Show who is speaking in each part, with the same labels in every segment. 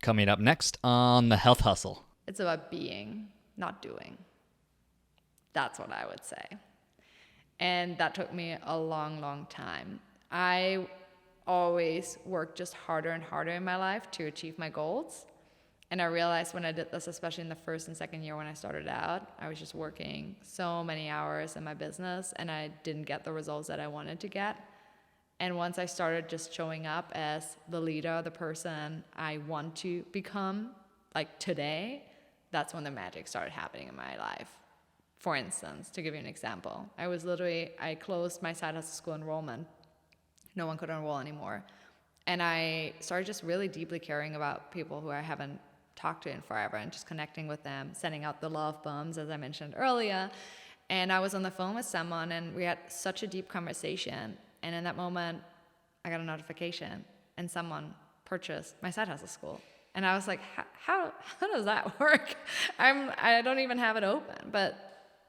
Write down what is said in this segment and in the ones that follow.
Speaker 1: coming up next on The Health Hustle.
Speaker 2: It's about being, not doing. That's what I would say. And that took me a long, long time. I always worked just harder and harder in my life to achieve my goals. And I realized when I did this, especially in the first and second year when I started out, I was just working so many hours in my business and I didn't get the results that I wanted to get. And once I started just showing up as the leader, the person I want to become, like today, that's when the magic started happening in my life. For instance, to give you an example, I closed my side hustle school enrollment. No one could enroll anymore. And I started just really deeply caring about people who I haven't talked to in forever and just connecting with them, sending out the love bombs, as I mentioned earlier. And I was on the phone with someone and we had such a deep conversation. And in that moment, I got a notification and someone purchased my side hustle school. And I was like, how does that work? I don't even have it open, but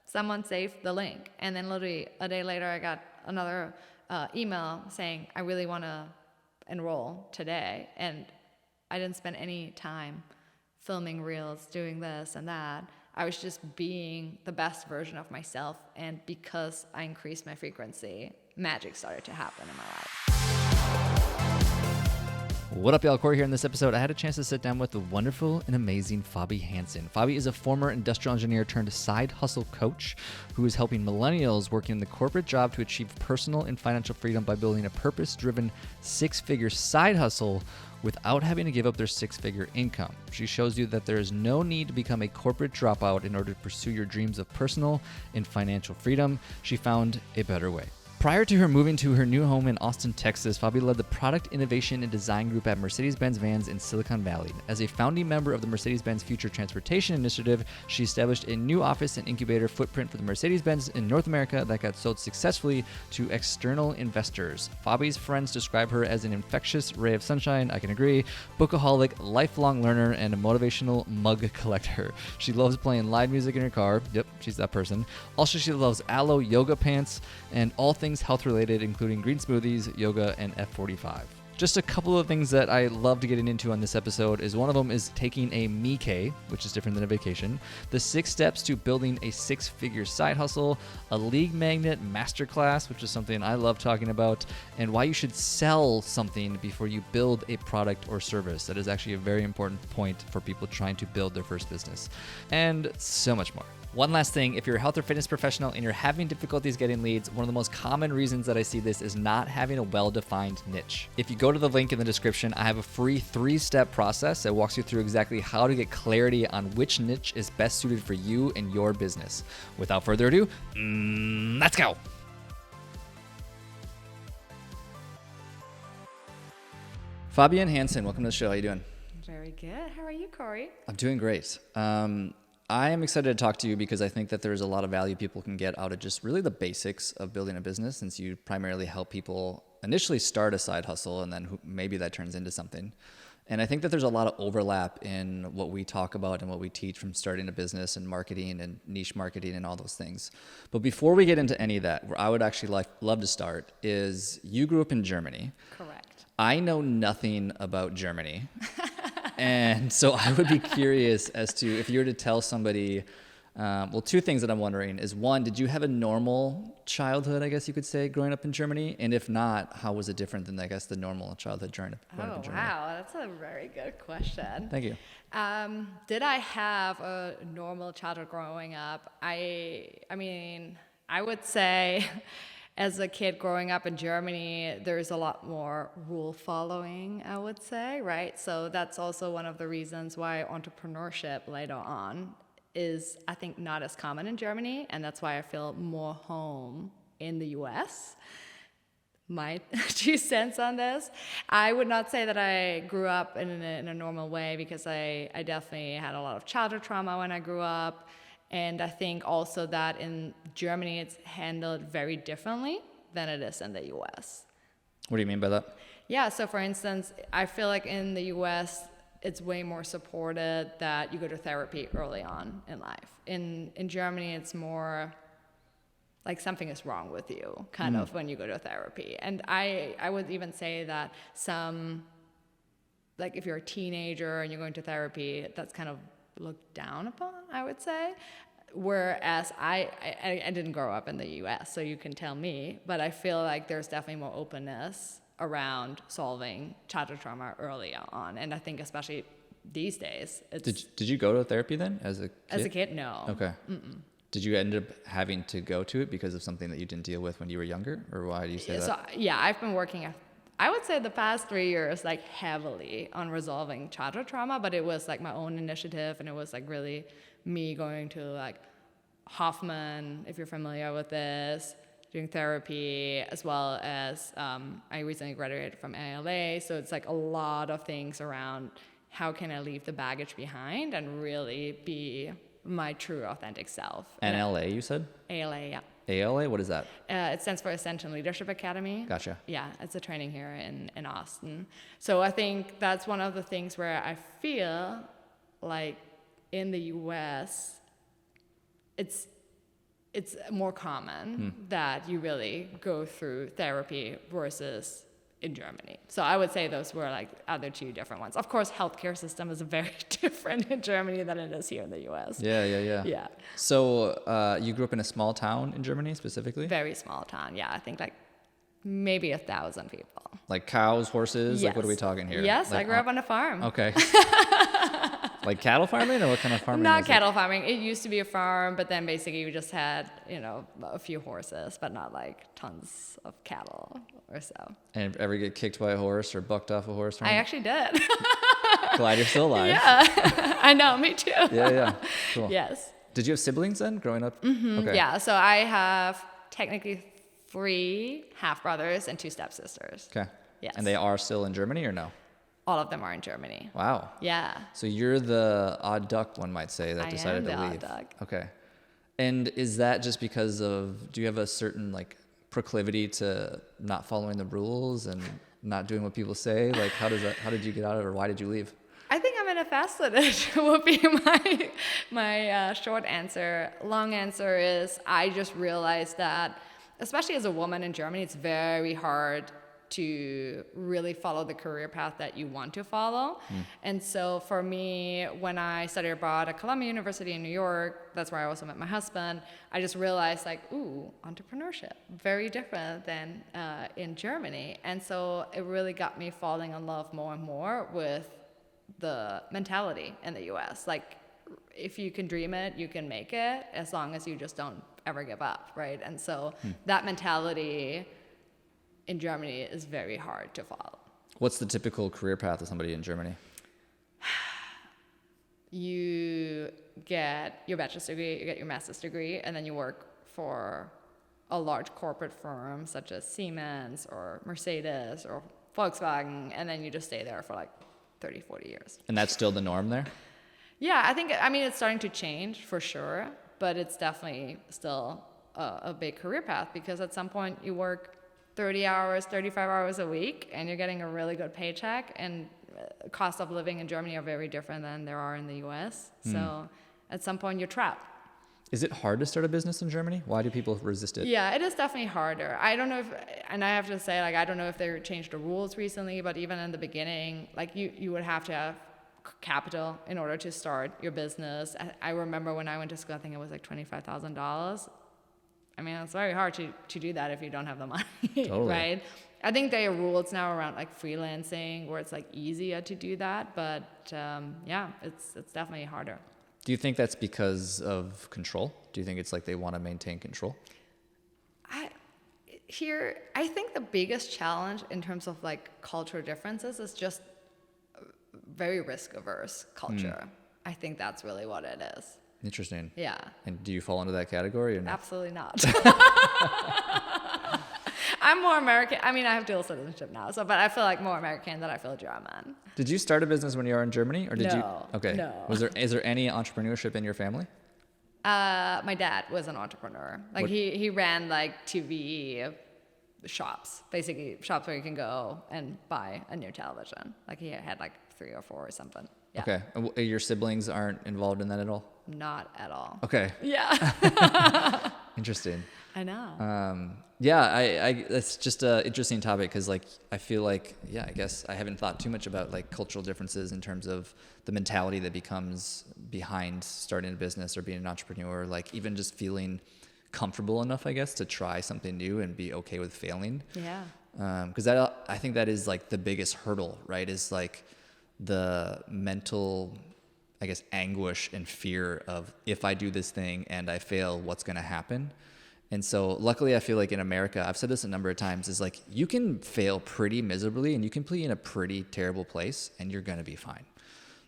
Speaker 2: someone saved the link. And then literally a day later, I got another email saying, I really want to enroll today. And I didn't spend any time filming reels, doing this and that. I was just being the best version of myself. And because I increased my frequency, magic started to happen in my life.
Speaker 1: What up, y'all? Corey here. In this episode, I had a chance to sit down with the wonderful and amazing Fabienne Hansen. Fabi is a former industrial engineer turned side hustle coach who is helping millennials working in the corporate job to achieve personal and financial freedom by building a purpose-driven six-figure side hustle without having to give up their six-figure income. She shows you that there is no need to become a corporate dropout in order to pursue your dreams of personal and financial freedom. She found a better way. Prior to her moving to her new home in Austin, Texas, Fabi led the product innovation and design group at Mercedes-Benz Vans in Silicon Valley. As a founding member of the Mercedes-Benz Future Transportation Initiative, she established a new office and incubator footprint for the Mercedes-Benz in North America that got sold successfully to external investors. Fabi's friends describe her as an infectious ray of sunshine, I can agree, bookaholic, lifelong learner, and a motivational mug collector. She loves playing live music in her car. Yep, she's that person. Also, she loves aloe yoga pants and all things health related, including green smoothies, yoga, and F45. Just a couple of things that I love to get into on this episode is one of them is taking a MEcay, which is different than a vacation, the 6 steps to building a 6-figure side hustle, a lead magnet masterclass, which is something I love talking about, and why you should sell something before you build a product or service. That is actually a very important point for people trying to build their first business, and so much more. One last thing, if you're a health or fitness professional and you're having difficulties getting leads, one of the most common reasons that I see this is not having a well-defined niche. If you go to the link in the description, I have a free 3-step process that walks you through exactly how to get clarity on which niche is best suited for you and your business. Without further ado, let's go. Fabienne Hansen, welcome to the show. How you doing?
Speaker 2: Very good. How are you, Corey?
Speaker 1: I'm doing great. I am excited to talk to you because I think that there's a lot of value people can get out of just really the basics of building a business, since you primarily help people initially start a side hustle and then maybe that turns into something. And I think that there's a lot of overlap in what we talk about and what we teach from starting a business and marketing and niche marketing and all those things. But before we get into any of that, where I would actually love to start is you grew up in Germany.
Speaker 2: Correct.
Speaker 1: I know nothing about Germany. And so I would be curious as to if you were to tell somebody, 2 things that I'm wondering is, one, did you have a normal childhood, I guess you could say, growing up in Germany? And if not, how was it different than, I guess, the normal childhood growing up in Germany?
Speaker 2: Oh, wow. That's a very good question.
Speaker 1: Thank you.
Speaker 2: Did I have a normal childhood growing up? I mean, I would say as a kid growing up in Germany, there's a lot more rule following, I would say, right? So that's also one of the reasons why entrepreneurship later on is, I think, not as common in Germany, and that's why I feel more home in the US. My 2 cents on this. I would not say that I grew up in a normal way, because I definitely had a lot of childhood trauma when I grew up. And I think also that in Germany, it's handled very differently than it is in the US.
Speaker 1: What do you mean by that?
Speaker 2: Yeah, so for instance, I feel like in the US, it's way more supported that you go to therapy early on in life. In Germany, it's more like something is wrong with you, kind of, when you go to therapy. And I would even say that some like if you're a teenager and you're going to therapy, that's kind of looked down upon, I would say. Whereas I didn't grow up in the US, so you can tell me, but I feel like there's definitely more openness around solving childhood trauma early on. And I think especially these days.
Speaker 1: Did you go to therapy then as a kid?
Speaker 2: As a kid, no.
Speaker 1: Okay. Mm-mm. Did you end up having to go to it because of something that you didn't deal with when you were younger? Or why do you say that?
Speaker 2: So, yeah, I've been working, I would say the past 3 years, like heavily on resolving childhood trauma, but it was like my own initiative, and it was like really me going to like Hoffman, if you're familiar with this, doing therapy, as well as I recently graduated from ALA, so it's like a lot of things around how can I leave the baggage behind and really be my true authentic self.
Speaker 1: NLA, you said?
Speaker 2: ALA, yeah.
Speaker 1: ALA, what is that?
Speaker 2: It stands for Ascension Leadership Academy.
Speaker 1: Gotcha.
Speaker 2: Yeah, it's a training here in Austin. So I think that's one of the things where I feel like in the US, it's more common that you really go through therapy versus in Germany. So I would say those were like other two different ones. Of course, healthcare system is very different in Germany than it is here in the US.
Speaker 1: Yeah.
Speaker 2: Yeah.
Speaker 1: So you grew up in a small town in Germany specifically?
Speaker 2: Very small town, yeah. I think like maybe 1,000 people.
Speaker 1: Like cows, horses?
Speaker 2: Yes.
Speaker 1: Like what are we talking here?
Speaker 2: Yes,
Speaker 1: like,
Speaker 2: I grew up on a farm.
Speaker 1: Okay. Like cattle farming, or what kind of farming?
Speaker 2: Not cattle farming. It used to be a farm, but then basically we just had, a few horses, but not like tons of cattle or so.
Speaker 1: And ever get kicked by a horse or bucked off a horse?
Speaker 2: I actually did.
Speaker 1: Glad you're still alive.
Speaker 2: Yeah, I know, me too.
Speaker 1: Yeah. Cool.
Speaker 2: Yes.
Speaker 1: Did you have siblings then growing up?
Speaker 2: Mm-hmm.
Speaker 1: Okay.
Speaker 2: Yeah, so I have technically 3 half-brothers and 2 stepsisters.
Speaker 1: Okay.
Speaker 2: Yes.
Speaker 1: And they are still in Germany or no?
Speaker 2: All of them are in Germany.
Speaker 1: Wow.
Speaker 2: Yeah.
Speaker 1: So you're the odd duck, one might say, that decided to leave.
Speaker 2: I am the odd duck.
Speaker 1: Okay. And is that just because of, do you have a certain like proclivity to not following the rules and not doing what people say? Like how did you get out of it, or why did you leave?
Speaker 2: I think I'm manifested would be my short answer. Long answer is I just realized that, especially as a woman in Germany, it's very hard to really follow the career path that you want to follow. And so for me, when I studied abroad at Columbia University in New York, that's where I also met my husband, I just realized like, ooh, entrepreneurship, very different than in Germany. And so it really got me falling in love more and more with the mentality in the US. Like, if you can dream it, you can make it, as long as you just don't ever give up, right? And so that mentality in Germany is very hard to follow.
Speaker 1: What's the typical career path of somebody in Germany?
Speaker 2: You get your bachelor's degree, you get your master's degree, and then you work for a large corporate firm such as Siemens or Mercedes or Volkswagen, and then you just stay there for like 30, 40 years.
Speaker 1: And that's still the norm there?
Speaker 2: Yeah, I mean, it's starting to change for sure, but it's definitely still a big career path, because at some point you work 30 hours, 35 hours a week, and you're getting a really good paycheck, and cost of living in Germany are very different than there are in the US. So at some point you're trapped.
Speaker 1: Is it hard to start a business in Germany? Why do people resist it?
Speaker 2: Yeah, it is definitely harder. I don't know if, and I have to say, like, I don't know if they changed the rules recently, but even in the beginning, like, you would have to have capital in order to start your business. I remember when I went to school, I think it was like $25,000. I mean, it's very hard to do that if you don't have the money,
Speaker 1: Totally.
Speaker 2: right? I think there are rules now around like freelancing where it's like easier to do that, but yeah, it's definitely harder.
Speaker 1: Do you think that's because of control? Do you think it's like they want to maintain control?
Speaker 2: I think the biggest challenge in terms of like cultural differences is just very risk averse culture. I think that's really what it is.
Speaker 1: Interesting.
Speaker 2: Yeah.
Speaker 1: And do you fall into that category or not?
Speaker 2: Absolutely not. I'm more American. I mean, I have dual citizenship now, but I feel like more American than I feel German.
Speaker 1: Did you start a business when you were in Germany, or did you?
Speaker 2: No,
Speaker 1: Okay.
Speaker 2: no.
Speaker 1: Is there any entrepreneurship in your family?
Speaker 2: My dad was an entrepreneur. Like he ran like TV shops, basically shops where you can go and buy a new television. Like he had like 3 or 4 or something. Yeah.
Speaker 1: Okay. And your siblings aren't involved in that at all?
Speaker 2: Not at all.
Speaker 1: Okay.
Speaker 2: Yeah.
Speaker 1: Interesting.
Speaker 2: I know.
Speaker 1: Yeah, I that's just an interesting topic because like I feel like I guess I haven't thought too much about like cultural differences in terms of the mentality that becomes behind starting a business or being an entrepreneur, like even just feeling comfortable enough, I guess, to try something new and be okay with failing.
Speaker 2: Yeah.
Speaker 1: Because I think that is like the biggest hurdle, right? Is like the mental, I guess, anguish and fear of if I do this thing and I fail, what's going to happen? And so luckily, I feel like in America, I've said this a number of times, is like you can fail pretty miserably and you can be in a pretty terrible place and you're going to be fine.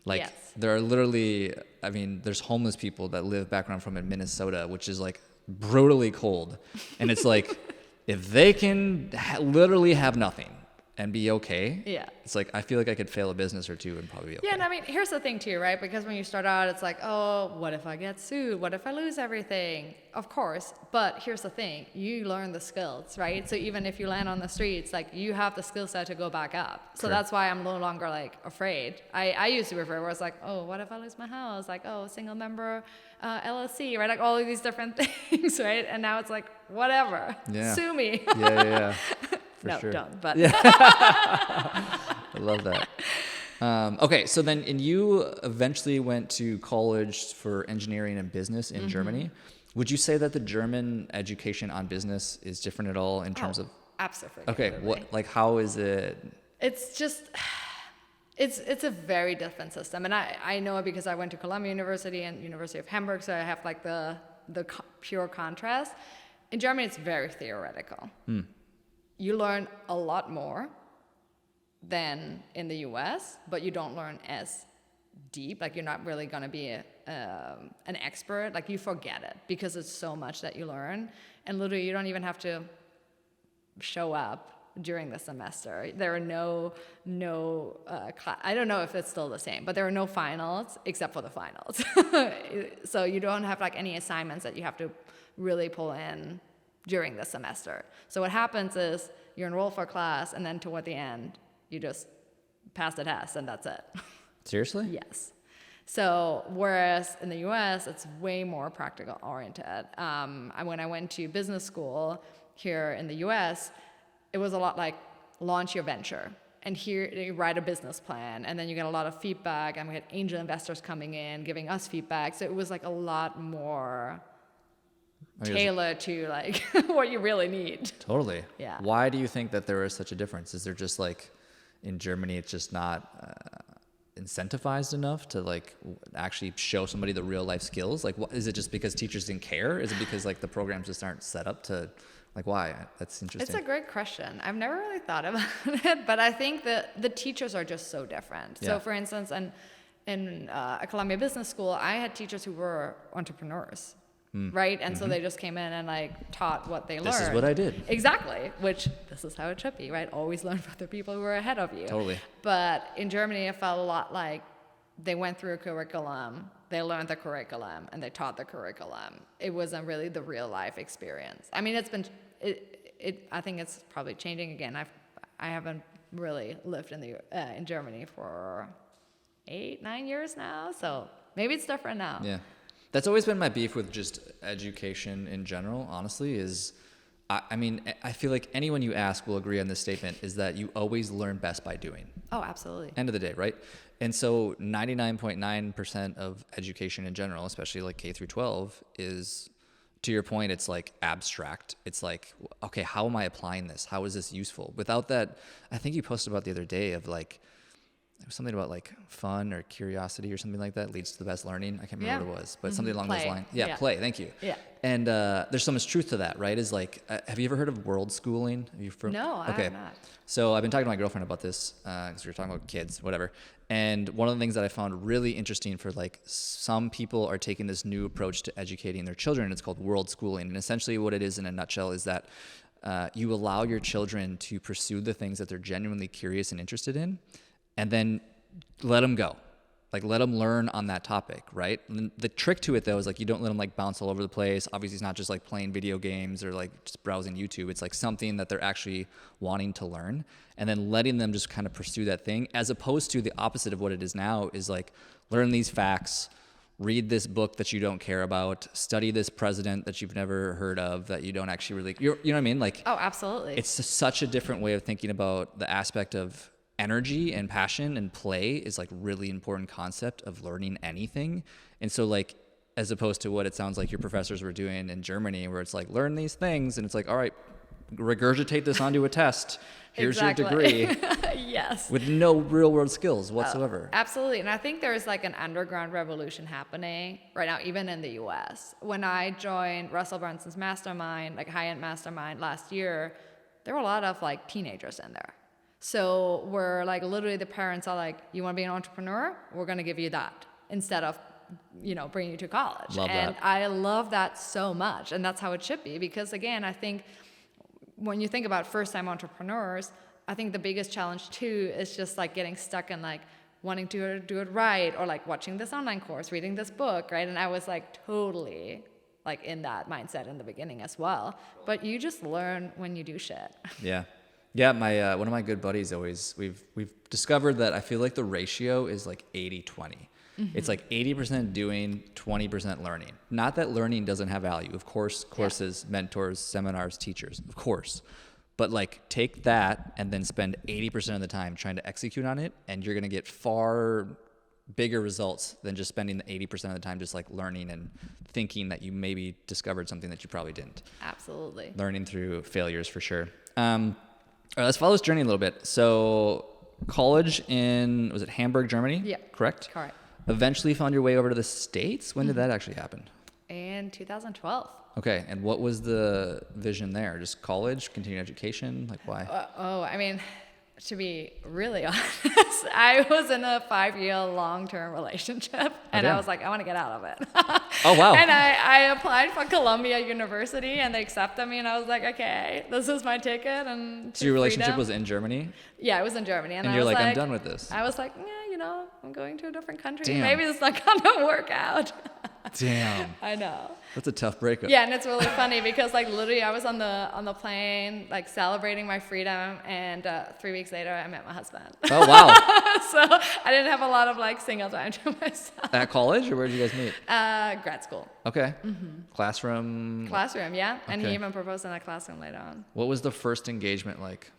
Speaker 1: Like
Speaker 2: Yes.
Speaker 1: there are literally, I mean, there's homeless people that live back where I'm from in Minnesota, which is like brutally cold. And it's like, if they can literally have nothing and be okay,
Speaker 2: Yeah.
Speaker 1: it's like, I feel like I could fail a business or two and probably be okay.
Speaker 2: Yeah, and I mean, here's the thing too, right? Because when you start out, it's like, oh, what if I get sued? What if I lose everything? Of course, but here's the thing, you learn the skills, right? So even if you land on the streets, like you have the skill set to go back up. So
Speaker 1: Sure.
Speaker 2: that's why I'm no longer like afraid. I used to be afraid where it's like, oh, what if I lose my house? Like, oh, single member LLC, right? Like all of these different things, right? And now it's like, whatever,
Speaker 1: Yeah.
Speaker 2: sue me.
Speaker 1: Yeah. For
Speaker 2: no,
Speaker 1: sure.
Speaker 2: don't, but.
Speaker 1: I love that. Okay, so then and you eventually went to college for engineering and business in Germany. Would you say that the German education on business is different at all in terms of?
Speaker 2: Absolutely.
Speaker 1: Okay, how is it?
Speaker 2: It's just, it's a very different system. And I know it because I went to Columbia University and University of Hamburg, so I have like the pure contrast. In Germany, it's very theoretical. You learn a lot more than in the US, but you don't learn as deep. Like you're not really going to be an expert. Like you forget it because it's so much that you learn. And literally you don't even have to show up during the semester. There are no I don't know if it's still the same, but there are no finals except for the finals. So you don't have like any assignments that you have to really pull in during the semester. So what happens is you enroll for class and then toward the end, you just pass the test and that's it.
Speaker 1: Seriously?
Speaker 2: Yes. So whereas in the US, it's way more practical oriented. When I went to business school here in the US, it was a lot like launch your venture. And here you write a business plan and then you get a lot of feedback and we had angel investors coming in, giving us feedback. So it was like a lot more tailored to like what you really need.
Speaker 1: Totally.
Speaker 2: Yeah.
Speaker 1: Why do you think that there is such a difference? Is there just like in Germany, it's just not incentivized enough to like actually show somebody the real life skills? Like, is it just because teachers didn't care? Is it because like the programs just aren't set up to, like, why? That's interesting.
Speaker 2: It's a great question. I've never really thought about it, but I think that the teachers are just so different.
Speaker 1: Yeah.
Speaker 2: So for instance, in a Columbia Business School, I had teachers who were entrepreneurs. Right? And so they just came in and like taught what they learned.
Speaker 1: This is what I did.
Speaker 2: Exactly. Which this is how it should be, right? Always learn from the people who are ahead of you.
Speaker 1: Totally.
Speaker 2: But in Germany, it felt a lot like they went through a curriculum, they learned the curriculum, and they taught the curriculum. It wasn't really the real life experience. I mean, I think it's probably changing again. I haven't really lived in Germany for 8-9 years now, so maybe it's different now.
Speaker 1: Yeah. That's always been my beef with just education in general, honestly, is, I mean, I feel like anyone you ask will agree on this statement, is that you always learn best by doing.
Speaker 2: Oh, absolutely.
Speaker 1: End of the day, right? And so 99.9% of education in general, especially like K through 12, is, to your point, it's like abstract. It's like, okay, how am I applying this? How is this useful? Without that, I think you posted about the other day of like, it was something about like fun or curiosity or something like that leads to the best learning. I can't remember what it was, but something along those lines. Yeah, play. Thank you.
Speaker 2: Yeah.
Speaker 1: And there's so much truth to that, right? Is like, have you ever heard of world schooling?
Speaker 2: No, I have not.
Speaker 1: So I've been talking to my girlfriend about this because we were talking about kids, whatever. And one of the things that I found really interesting for like some people are taking this new approach to educating their children. It's called world schooling. And essentially what it is in a nutshell is that you allow your children to pursue the things that they're genuinely curious and interested in, and then let them go. Like, let them learn on that topic, right? And the trick to it, though, is like you don't let them like bounce all over the place. Obviously, it's not just like playing video games or like just browsing YouTube. It's like something that they're actually wanting to learn, and then letting them just kind of pursue that thing, as opposed to the opposite of what it is now, is like learn these facts, read this book that you don't care about, study this president that you've never heard of, that you don't actually really, you know what I mean? Like,
Speaker 2: Oh, absolutely.
Speaker 1: it's such a different way of thinking about the aspect of energy and passion, and play is like really important concept of learning anything. And so like, as opposed to what it sounds like your professors were doing in Germany, where it's like, learn these things, and it's like, all right, regurgitate this onto a test. Here's
Speaker 2: Exactly.
Speaker 1: your degree.
Speaker 2: Yes.
Speaker 1: With no real world skills whatsoever.
Speaker 2: Absolutely. And I think there's like an underground revolution happening right now, even in the US. When I joined Russell Brunson's mastermind, like high-end mastermind last year, there were a lot of like teenagers in there. So we're like, literally the parents are like, you want to be an entrepreneur? We're going to give you that instead of, you know, bringing you to college.
Speaker 1: Love
Speaker 2: and
Speaker 1: that.
Speaker 2: I love that so much. And that's how it should be. Because again, I think when you think about first-time entrepreneurs, I think the biggest challenge too is just like getting stuck in like wanting to do it right, or like watching this online course, reading this book, right? And I was like totally like in that mindset in the beginning as well. But you just learn when you do shit.
Speaker 1: Yeah. Yeah, my one of my good buddies always, we've discovered that I feel like the ratio is like 80-20. It's like 80% doing, 20% learning. Not that learning doesn't have value. Of course, courses, mentors, seminars, teachers, of course. But like, take that and then spend 80% of the time trying to execute on it, and you're going to get far bigger results than just spending the 80% of the time just like learning and thinking that you maybe discovered something that you probably didn't.
Speaker 2: Absolutely.
Speaker 1: Learning through failures for sure. All right, let's follow this journey a little bit. So college in, was it Hamburg, Germany?
Speaker 2: Yeah.
Speaker 1: Correct?
Speaker 2: Correct.
Speaker 1: Eventually found your way over to the States. When did that actually happen?
Speaker 2: In 2012.
Speaker 1: Okay, and what was the vision there? Just college, continuing education? Like, why?
Speaker 2: I mean, to be really honest, I was in a 5-year long-term relationship, and
Speaker 1: damn.
Speaker 2: I was like, I want to get out of it.
Speaker 1: Oh, wow.
Speaker 2: And I applied for Columbia University, and they accepted me, and I was like, okay, this is my ticket. And
Speaker 1: So your relationship
Speaker 2: freedom.
Speaker 1: was in Germany?
Speaker 2: Yeah, I was in Germany,
Speaker 1: And
Speaker 2: I
Speaker 1: you're
Speaker 2: was
Speaker 1: like, I'm done with this.
Speaker 2: I was like, yeah, you know, I'm going to a different country.
Speaker 1: Damn.
Speaker 2: Maybe it's not gonna work out.
Speaker 1: Damn.
Speaker 2: I know.
Speaker 1: That's a tough breakup.
Speaker 2: Yeah, and it's really funny because like literally I was on the plane like celebrating my freedom, and 3 weeks later I met my husband.
Speaker 1: Oh, wow.
Speaker 2: So I didn't have a lot of like single time to myself.
Speaker 1: At college, or where did you guys meet?
Speaker 2: Grad school.
Speaker 1: Okay. Classroom.
Speaker 2: Classroom, yeah. And he
Speaker 1: Okay.
Speaker 2: even proposed in that classroom later on.
Speaker 1: What was the first engagement like?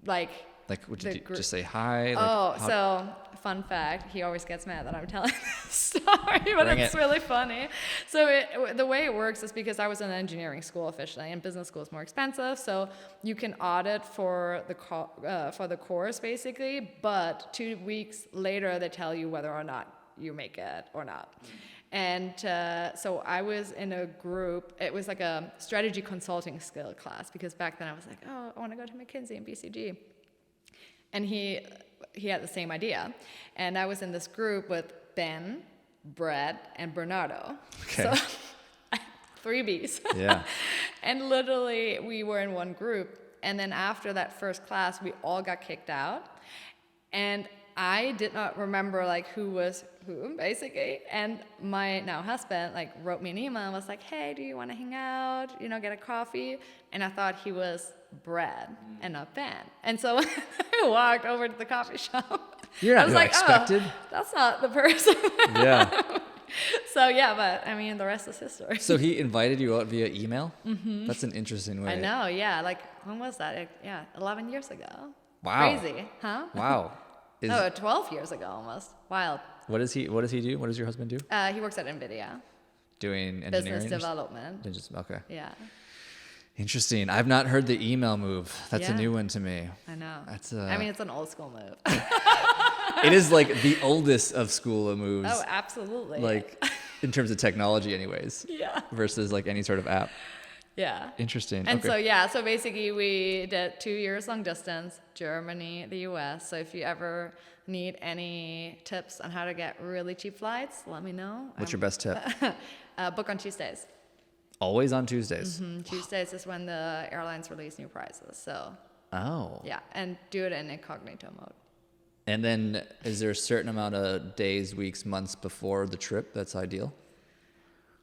Speaker 2: Like
Speaker 1: Like, would
Speaker 2: The
Speaker 1: you
Speaker 2: gr-
Speaker 1: just say hi? Like,
Speaker 2: Oh,
Speaker 1: how-
Speaker 2: so fun fact, he always gets mad that I'm telling this story, but
Speaker 1: Bring
Speaker 2: it's
Speaker 1: it.
Speaker 2: really funny. So the way it works is because I was in engineering school officially, and business school is more expensive, so you can audit for the course basically, but 2 weeks later they tell you whether or not you make it or not. And so I was in a group, it was like a strategy consulting skill class, because back then I was like, oh, I want to go to McKinsey and BCG. And he had the same idea. And I was in this group with Ben, Brett, and Bernardo.
Speaker 1: Okay.
Speaker 2: So 3 Bs.
Speaker 1: Yeah.
Speaker 2: And literally we were in one group. And then after that first class, we all got kicked out. And I did not remember like who was who, basically. And my now husband like wrote me an email and was like, hey, do you want to hang out? You know, get a coffee? And I thought he was Brad and not Ben. And so I walked over to the coffee shop.
Speaker 1: You're
Speaker 2: I
Speaker 1: not
Speaker 2: was
Speaker 1: who I
Speaker 2: like,
Speaker 1: expected.
Speaker 2: oh, that's not the person.
Speaker 1: Yeah.
Speaker 2: So yeah, but I mean, the rest is history.
Speaker 1: So he invited you out via email? Mm-hmm. That's an interesting way.
Speaker 2: I know, yeah. Like, when was that? Like, yeah, 11 years ago.
Speaker 1: Wow.
Speaker 2: Crazy, huh?
Speaker 1: Wow.
Speaker 2: No, 12 years ago almost. Wild.
Speaker 1: What does he do? What does your husband do?
Speaker 2: He works at NVIDIA.
Speaker 1: Doing engineering?
Speaker 2: Business development.
Speaker 1: Okay.
Speaker 2: Yeah,
Speaker 1: Interesting. I've not heard the email move. That's a
Speaker 2: Yeah.
Speaker 1: new one to me.
Speaker 2: I know.
Speaker 1: That's
Speaker 2: I mean, it's an old school move.
Speaker 1: it is like the oldest of school of moves.
Speaker 2: Oh, absolutely.
Speaker 1: Like in terms of technology anyways.
Speaker 2: Yeah.
Speaker 1: Versus like any sort of app.
Speaker 2: Yeah.
Speaker 1: Interesting.
Speaker 2: And
Speaker 1: okay.
Speaker 2: so basically we did 2 years long distance, Germany, the US. So if you ever need any tips on how to get really cheap flights, let me know.
Speaker 1: What's your best tip?
Speaker 2: Book on Tuesdays.
Speaker 1: Always on Tuesdays.
Speaker 2: Tuesdays is when the airlines release new prices. So
Speaker 1: Oh.
Speaker 2: yeah, and do it in incognito mode.
Speaker 1: And then is there a certain amount of days, weeks, months before the trip that's ideal?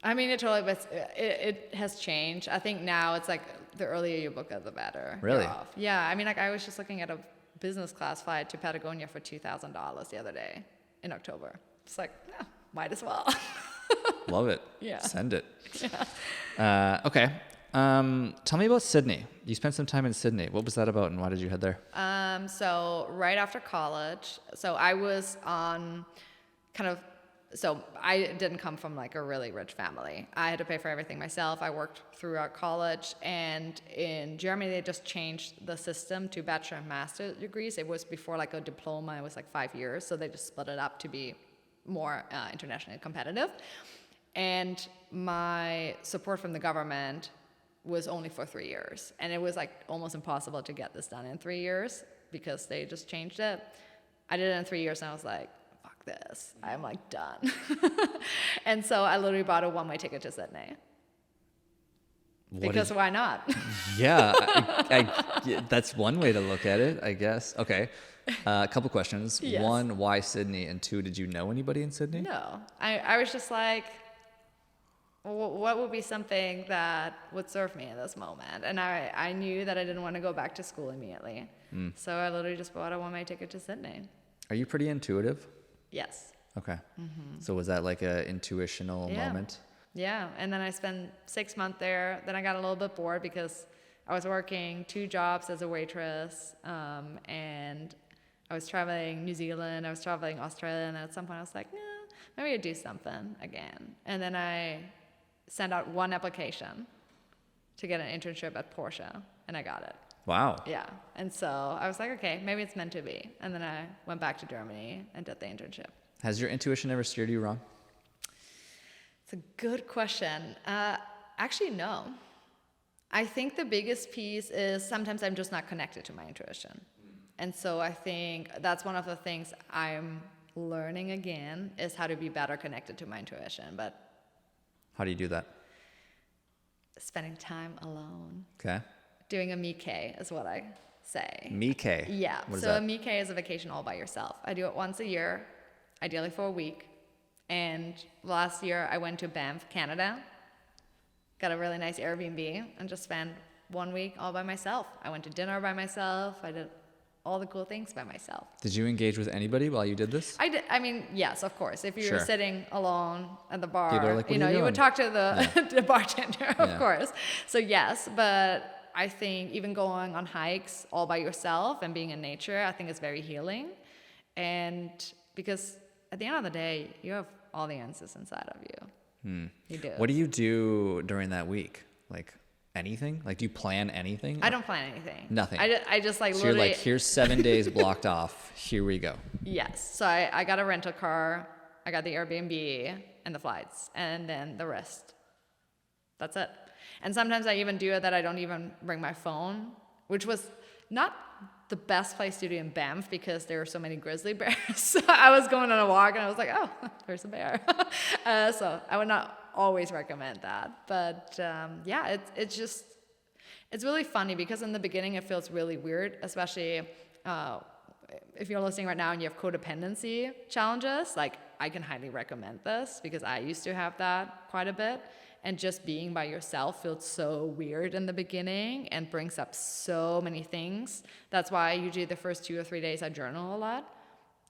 Speaker 2: I mean, it has changed. I think now it's like the earlier you book it, the better. you're
Speaker 1: Really?
Speaker 2: off. Yeah, I mean, like I was just looking at a business class flight to Patagonia for $2,000 the other day in October. it's like, yeah, might as well.
Speaker 1: Love it.
Speaker 2: Yeah.
Speaker 1: Send it.
Speaker 2: Yeah.
Speaker 1: Okay. Tell me about Sydney. You spent some time in Sydney. What was that about, and why did you head there?
Speaker 2: So right after college, so I was on so I didn't come from like a really rich family. I had to pay for everything myself. I worked throughout college, and in Germany they just changed the system to bachelor and master degrees. It was before like a diploma, it was like 5 years, so they just split it up to be more internationally competitive. And my support from the government was only for 3 years. And it was like almost impossible to get this done in 3 years because they just changed it. I did it in 3 years and I was like, fuck this. I'm like done. And so I literally bought a one-way ticket to Sydney. Because why not?
Speaker 1: Yeah, that's one way to look at it, I guess. Okay. A couple questions.
Speaker 2: Yes.
Speaker 1: One, why Sydney? And two, did you know anybody in Sydney?
Speaker 2: No. I was just like, what would be something that would serve me in this moment? And I knew that I didn't want to go back to school immediately. So I literally just bought a one-way ticket to Sydney.
Speaker 1: Are you pretty intuitive?
Speaker 2: Yes.
Speaker 1: Okay. So was that like a intuitional moment?
Speaker 2: Yeah. And then I spent 6 months there. Then I got a little bit bored because I was working 2 jobs as a waitress, and I was traveling New Zealand, I was traveling Australia, and at some point I was like, maybe I'd do something again. And then I sent out 1 application to get an internship at Porsche, and I got it.
Speaker 1: Wow.
Speaker 2: Yeah. And so I was like, okay, maybe it's meant to be. And then I went back to Germany and did the internship.
Speaker 1: Has your intuition ever steered you wrong?
Speaker 2: It's a good question. Actually, no. I think the biggest piece is sometimes I'm just not connected to my intuition. And so I think that's one of the things I'm learning again is how to be better connected to my intuition. But
Speaker 1: how do you do that?
Speaker 2: Spending time alone.
Speaker 1: Okay.
Speaker 2: Doing a MEcay is what I say.
Speaker 1: MEcay?
Speaker 2: Yeah.
Speaker 1: What is
Speaker 2: so
Speaker 1: that?
Speaker 2: a MEcay is a vacation all by yourself. I do it once a year, ideally for a week. And last year I went to Banff, Canada. Got a really nice Airbnb and just spent 1 week all by myself. I went to dinner by myself. I did all the cool things by myself.
Speaker 1: Did you engage with anybody while you did this?
Speaker 2: I did. I mean, yes, of course. If you were sitting alone at the bar,
Speaker 1: People are like,
Speaker 2: you would talk to the, the bartender, of course. So yes, but I think even going on hikes all by yourself and being in nature, I think is very healing. And because at the end of the day, you have all the answers inside of you. You do.
Speaker 1: What do you do during that week? Like anything? Like do you plan anything?
Speaker 2: I don't plan anything.
Speaker 1: Nothing.
Speaker 2: I just like
Speaker 1: so
Speaker 2: literally.
Speaker 1: you're like, here's 7 days blocked off. Here we go.
Speaker 2: Yes. So I got a rental car. I got the Airbnb and the flights, and then the rest. That's it. And sometimes I even do it that I don't even bring my phone, which was not the best place to do in Banff because there are so many grizzly bears. So I was going on a walk and I was like, oh, there's a bear. So I would not always recommend that. But yeah, it's really funny because in the beginning it feels really weird, especially if you're listening right now and you have codependency challenges. Like I can highly recommend this because I used to have that quite a bit. And just being by yourself feels so weird in the beginning and brings up so many things. That's why usually the first 2 or 3 days I journal a lot.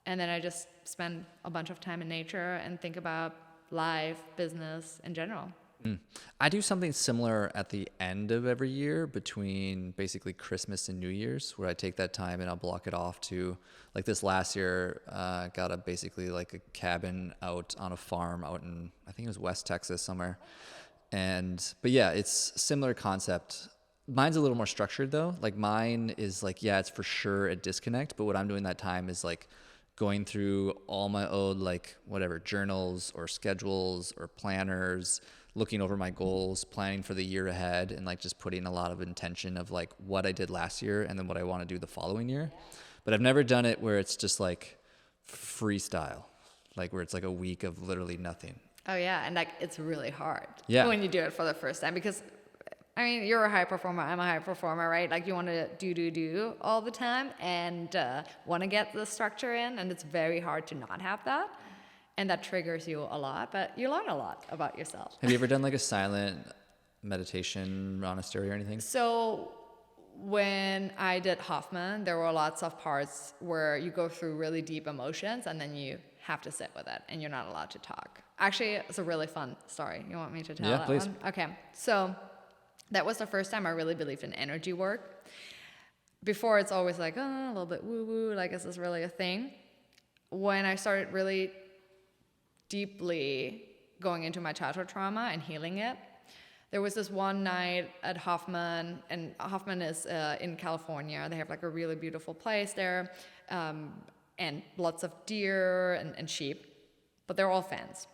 Speaker 2: And then I just spend a bunch of time in nature and think about life, business in general.
Speaker 1: I do something similar at the end of every year between basically Christmas and New Year's, where I take that time and I'll block it off to, like this last year, got basically like a cabin out on a farm out in, I think it was West Texas somewhere. But yeah, it's similar concept. Mine's a little more structured though. Like mine is like, yeah, it's for sure a disconnect, but what I'm doing that time is like going through all my old, like whatever, journals or schedules or planners, looking over my goals, planning for the year ahead, and like just putting a lot of intention of like what I did last year and then what I want to do the following year. But I've never done it where it's just like freestyle, like where it's like a week of literally nothing.
Speaker 2: Oh yeah, and like it's really hard
Speaker 1: when
Speaker 2: you do it for the first time because, I mean, you're a high performer, I'm a high performer, right? Like you want to do all the time and want to get the structure in, and it's very hard to not have that. And that triggers you a lot, but you learn a lot about yourself.
Speaker 1: Have you ever done like a silent meditation monastery or anything?
Speaker 2: So when I did Hoffman, there were lots of parts where you go through really deep emotions and then you have to sit with it and you're not allowed to talk. Actually, it's a really fun story. You want me to tell
Speaker 1: Yeah,
Speaker 2: that
Speaker 1: please.
Speaker 2: one? Okay. So that was the first time I really believed in energy work. Before, it's always like, oh, a little bit woo-woo, like, is this really a thing? When I started really deeply going into my childhood trauma and healing it, there was this one night at Hoffman, and Hoffman is in California. They have like a really beautiful place there, and lots of deer and sheep, but they're all fence.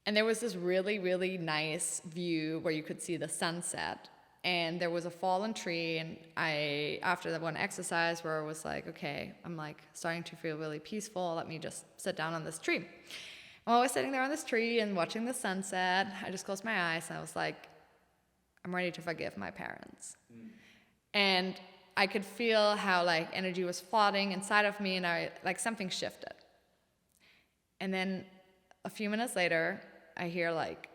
Speaker 2: And there was this really, really nice view where you could see the sunset, and there was a fallen tree, and after that one exercise where I was like, okay, I'm like starting to feel really peaceful, let me just sit down on this tree. While I was sitting there on this tree and watching the sunset, I just closed my eyes and I was like, I'm ready to forgive my parents. And I could feel how like energy was flooding inside of me, and I like something shifted. And then a few minutes later, I hear like,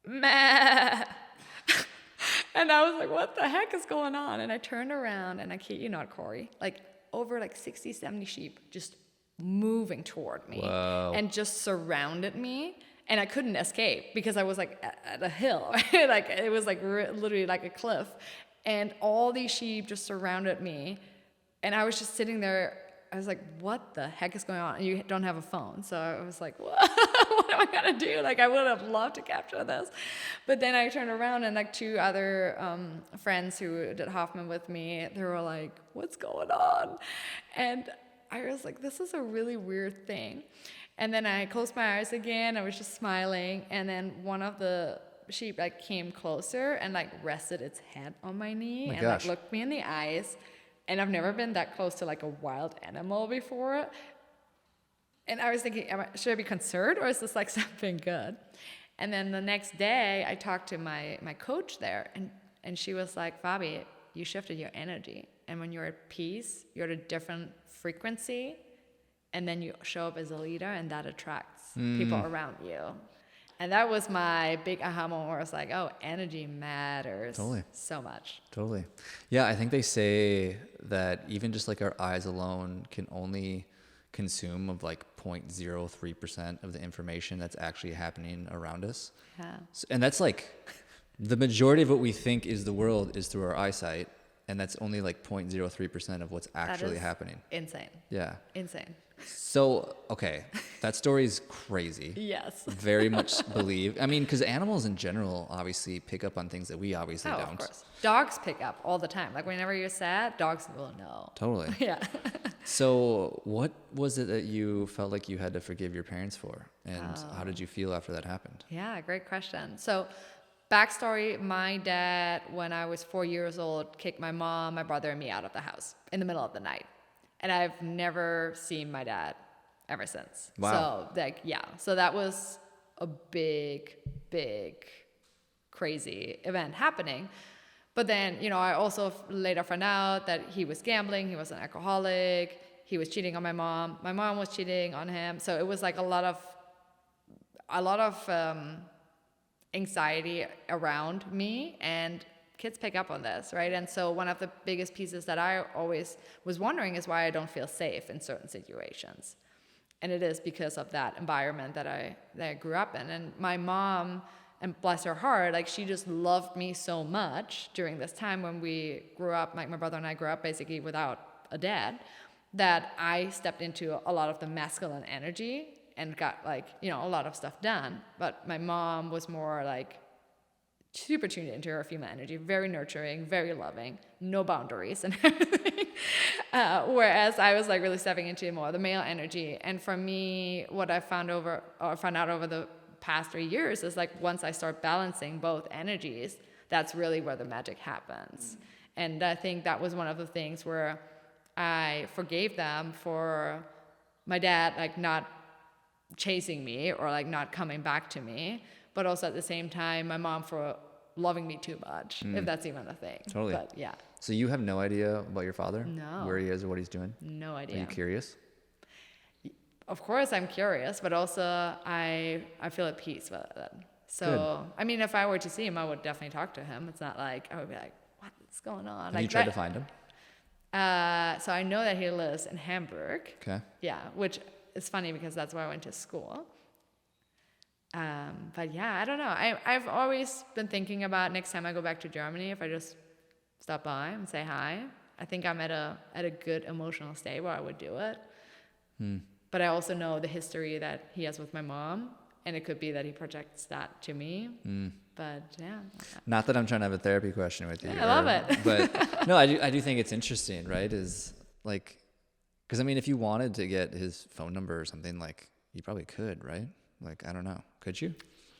Speaker 2: meh. And I was like, what the heck is going on? And I turned around, and I kid you not, Corey, like over like 60, 70 sheep just moving toward me.
Speaker 1: Whoa.
Speaker 2: And just surrounded me, and I couldn't escape because I was like at a hill. Like it was like literally like a cliff, and all these sheep just surrounded me, and I was just sitting there. I was like, what the heck is going on? And you don't have a phone. So I was like, what am I going to do? Like, I would have loved to capture this. But then I turned around, and like two other friends who did Hoffman with me, they were like, what's going on? And I was like, this is a really weird thing. And then I closed my eyes again. I was just smiling. And then one of the sheep like came closer and like rested its head on my knee and like looked me in the eyes. And I've never been that close to like a wild animal before. And I was thinking, should I be concerned, or is this like something good? And then the next day I talked to my coach there, and she was like, Fabi, you shifted your energy. And when you're at peace, you're at a different frequency, and then you show up as a leader, and that attracts people around you. And that was my big aha moment where I was like, oh, energy matters so much.
Speaker 1: Totally. Yeah, I think they say that even just like our eyes alone can only consume of like 0.03% of the information that's actually happening around us.
Speaker 2: Yeah.
Speaker 1: So, and that's like the majority of what we think is the world is through our eyesight. And that's only like 0.03% of what's actually happening.
Speaker 2: Insane.
Speaker 1: Yeah.
Speaker 2: Insane.
Speaker 1: So, okay, that story is crazy.
Speaker 2: Yes.
Speaker 1: Very much believe. I mean, because animals in general obviously pick up on things that we obviously don't.
Speaker 2: Of course. Dogs pick up all the time. Like whenever you're sad, dogs will know.
Speaker 1: Totally.
Speaker 2: Yeah.
Speaker 1: So what was it that you felt like you had to forgive your parents for? And how did you feel after that happened?
Speaker 2: Yeah, great question. So backstory, my dad, when I was 4 years old, kicked my mom, my brother, and me out of the house in the middle of the night. And I've never seen my dad ever since.
Speaker 1: Wow.
Speaker 2: So, like, yeah. So that was a big, crazy event happening. But then, you know, I also later found out that he was gambling. He was an alcoholic. He was cheating on my mom. My mom was cheating on him. So it was like a lot of anxiety around me, and kids pick up on this, right? And so one of the biggest pieces that I always was wondering is why I don't feel safe in certain situations. And it is because of that environment that I grew up in. And my mom, and bless her heart, like she just loved me so much during this time when we grew up, like my brother and I grew up basically without a dad, that I stepped into a lot of the masculine energy and got like, you know, a lot of stuff done. But my mom was more like super tuned into her female energy, very nurturing, very loving, no boundaries and everything. Whereas I was like really stepping into more the male energy. And for me, what I found out over the past 3 years is like once I start balancing both energies, that's really where the magic happens. And I think that was one of the things where I forgave them for my dad like not chasing me or like not coming back to me, but also at the same time my mom for loving me too much, if that's even a thing.
Speaker 1: Totally.
Speaker 2: But yeah.
Speaker 1: So you have no idea about your father?
Speaker 2: No.
Speaker 1: Where he is or what he's doing?
Speaker 2: No idea.
Speaker 1: Are you curious?
Speaker 2: Of course I'm curious, but also I feel at peace with it. So,
Speaker 1: Good.
Speaker 2: I mean, if I were to see him, I would definitely talk to him. It's not like I would be like, what's going on?
Speaker 1: Have
Speaker 2: like
Speaker 1: you tried to find him?
Speaker 2: So I know that he lives in Hamburg.
Speaker 1: Okay.
Speaker 2: Yeah, which is funny because that's where I went to school. But yeah, I don't know. I've always been thinking about next time I go back to Germany, if I just stop by and say hi. I think I'm at a good emotional state where I would do it. But I also know the history that he has with my mom, and it could be that he projects that to me. But yeah.
Speaker 1: Not that I'm trying to have a therapy question with you.
Speaker 2: Yeah, I love it.
Speaker 1: But no, I do think it's interesting, right? Is like, because I mean, if you wanted to get his phone number or something, like you probably could, right? Like, I don't know. Could you?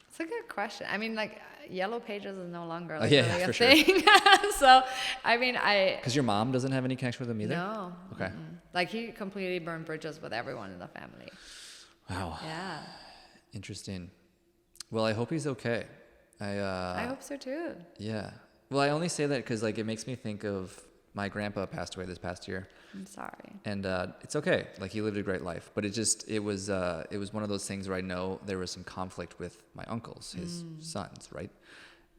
Speaker 2: It's a good question. I mean, like, Yellow Pages is no longer
Speaker 1: Yeah,
Speaker 2: really a
Speaker 1: for
Speaker 2: thing.
Speaker 1: sure.
Speaker 2: So, I mean,
Speaker 1: Because your mom doesn't have any connection with him either?
Speaker 2: No.
Speaker 1: Okay.
Speaker 2: Like, he completely burned bridges with everyone in the family.
Speaker 1: Wow.
Speaker 2: Yeah.
Speaker 1: Interesting. Well, I hope he's okay.
Speaker 2: I hope so too.
Speaker 1: Yeah. Well, I only say that because like it makes me think of my grandpa passed away this past year.
Speaker 2: I'm sorry.
Speaker 1: And it's okay. Like he lived a great life, but it was one of those things where I know there was some conflict with my uncles, his sons, right?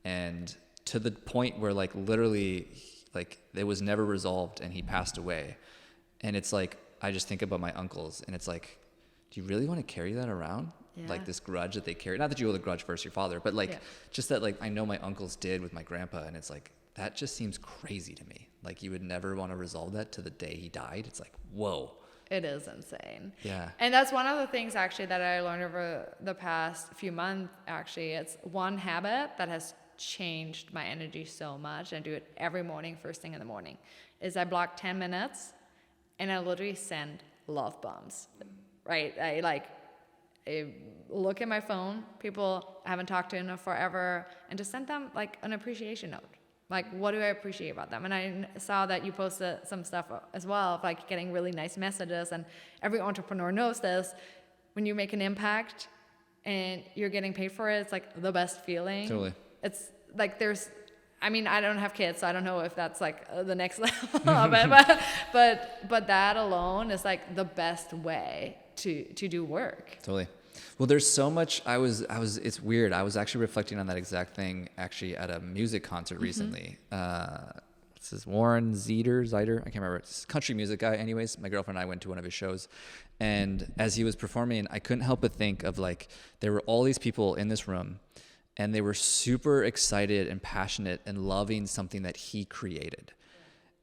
Speaker 1: And to the point where like literally like it was never resolved and he passed away. And it's like I just think about my uncles and it's like, do you really want to carry that around?
Speaker 2: Yeah.
Speaker 1: Like this grudge that they carry. Not that you hold a grudge versus your father, but like just that like I know my uncles did with my grandpa and it's like that just seems crazy to me. Like you would never want to resolve that to the day he died. It's like, whoa.
Speaker 2: It is insane.
Speaker 1: Yeah.
Speaker 2: And that's one of the things actually that I learned over the past few months actually. It's one habit that has changed my energy so much. I do it every morning, first thing in the morning, is I block 10 minutes and I literally send love bombs, right? I look at my phone, people I haven't talked to in forever, and just send them like an appreciation note. Like, what do I appreciate about them? And I saw that you posted some stuff as well, of like getting really nice messages. And every entrepreneur knows this. When you make an impact and you're getting paid for it, it's like the best feeling.
Speaker 1: Totally.
Speaker 2: It's like I mean, I don't have kids, so I don't know if that's like the next level of it. But that alone is like the best way to do work.
Speaker 1: Totally. Well, there's so much. It's weird. I was actually reflecting on that exact thing actually at a music concert recently. This is Warren Zeidler. I can't remember. It's a country music guy. Anyways, my girlfriend and I went to one of his shows. And as he was performing, I couldn't help but think of like, there were all these people in this room and they were super excited and passionate and loving something that he created.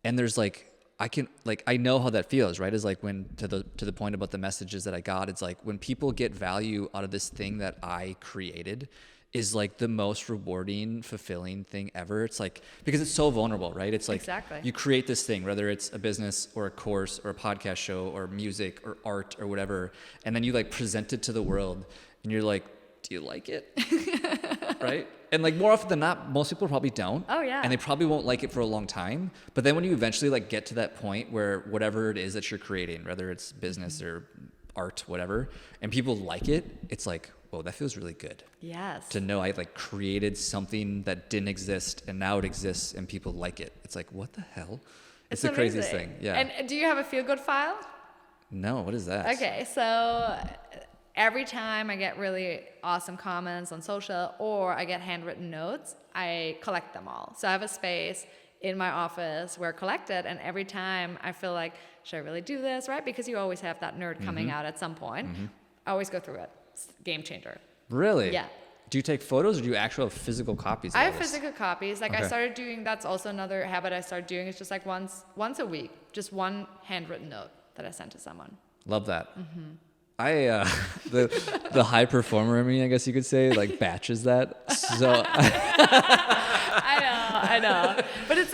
Speaker 1: And there's like, I know how that feels, right? Is like when to the point about the messages that I got, it's like when people get value out of this thing that I created is like the most rewarding, fulfilling thing ever. It's like, because it's so vulnerable, right? It's like
Speaker 2: Exactly.
Speaker 1: You create this thing, whether it's a business or a course or a podcast show or music or art or whatever, and then you like present it to the world and you're like, do you like it? Right? And like more often than not, most people probably don't.
Speaker 2: Oh yeah.
Speaker 1: And they probably won't like it for a long time. But then when you eventually like get to that point where whatever it is that you're creating, whether it's business or art, whatever, and people like it, it's like, whoa, that feels really good.
Speaker 2: Yes.
Speaker 1: To know I like created something that didn't exist and now it exists and people like it. It's like, what the hell? It's the craziest
Speaker 2: amazing.
Speaker 1: thing. Yeah.
Speaker 2: And do you have a feel good file?
Speaker 1: No, what is that?
Speaker 2: Okay, so every time I get really awesome comments on social or I get handwritten notes, I collect them all. So I have a space in my office where I collect it, and every time I feel like, should I really do this, right? Because you always have that nerd coming out at some point. I always go through it. It's game changer.
Speaker 1: Really?
Speaker 2: Yeah.
Speaker 1: Do you take photos or do you actually have physical copies of
Speaker 2: I have
Speaker 1: this?
Speaker 2: physical copies. Like
Speaker 1: Okay.
Speaker 2: I started doing, that's also another habit I started doing. It's just like once a week, just one handwritten note that I sent to someone.
Speaker 1: Love that. I the high performer in me, I guess you could say, like batches that. So
Speaker 2: I know. But it's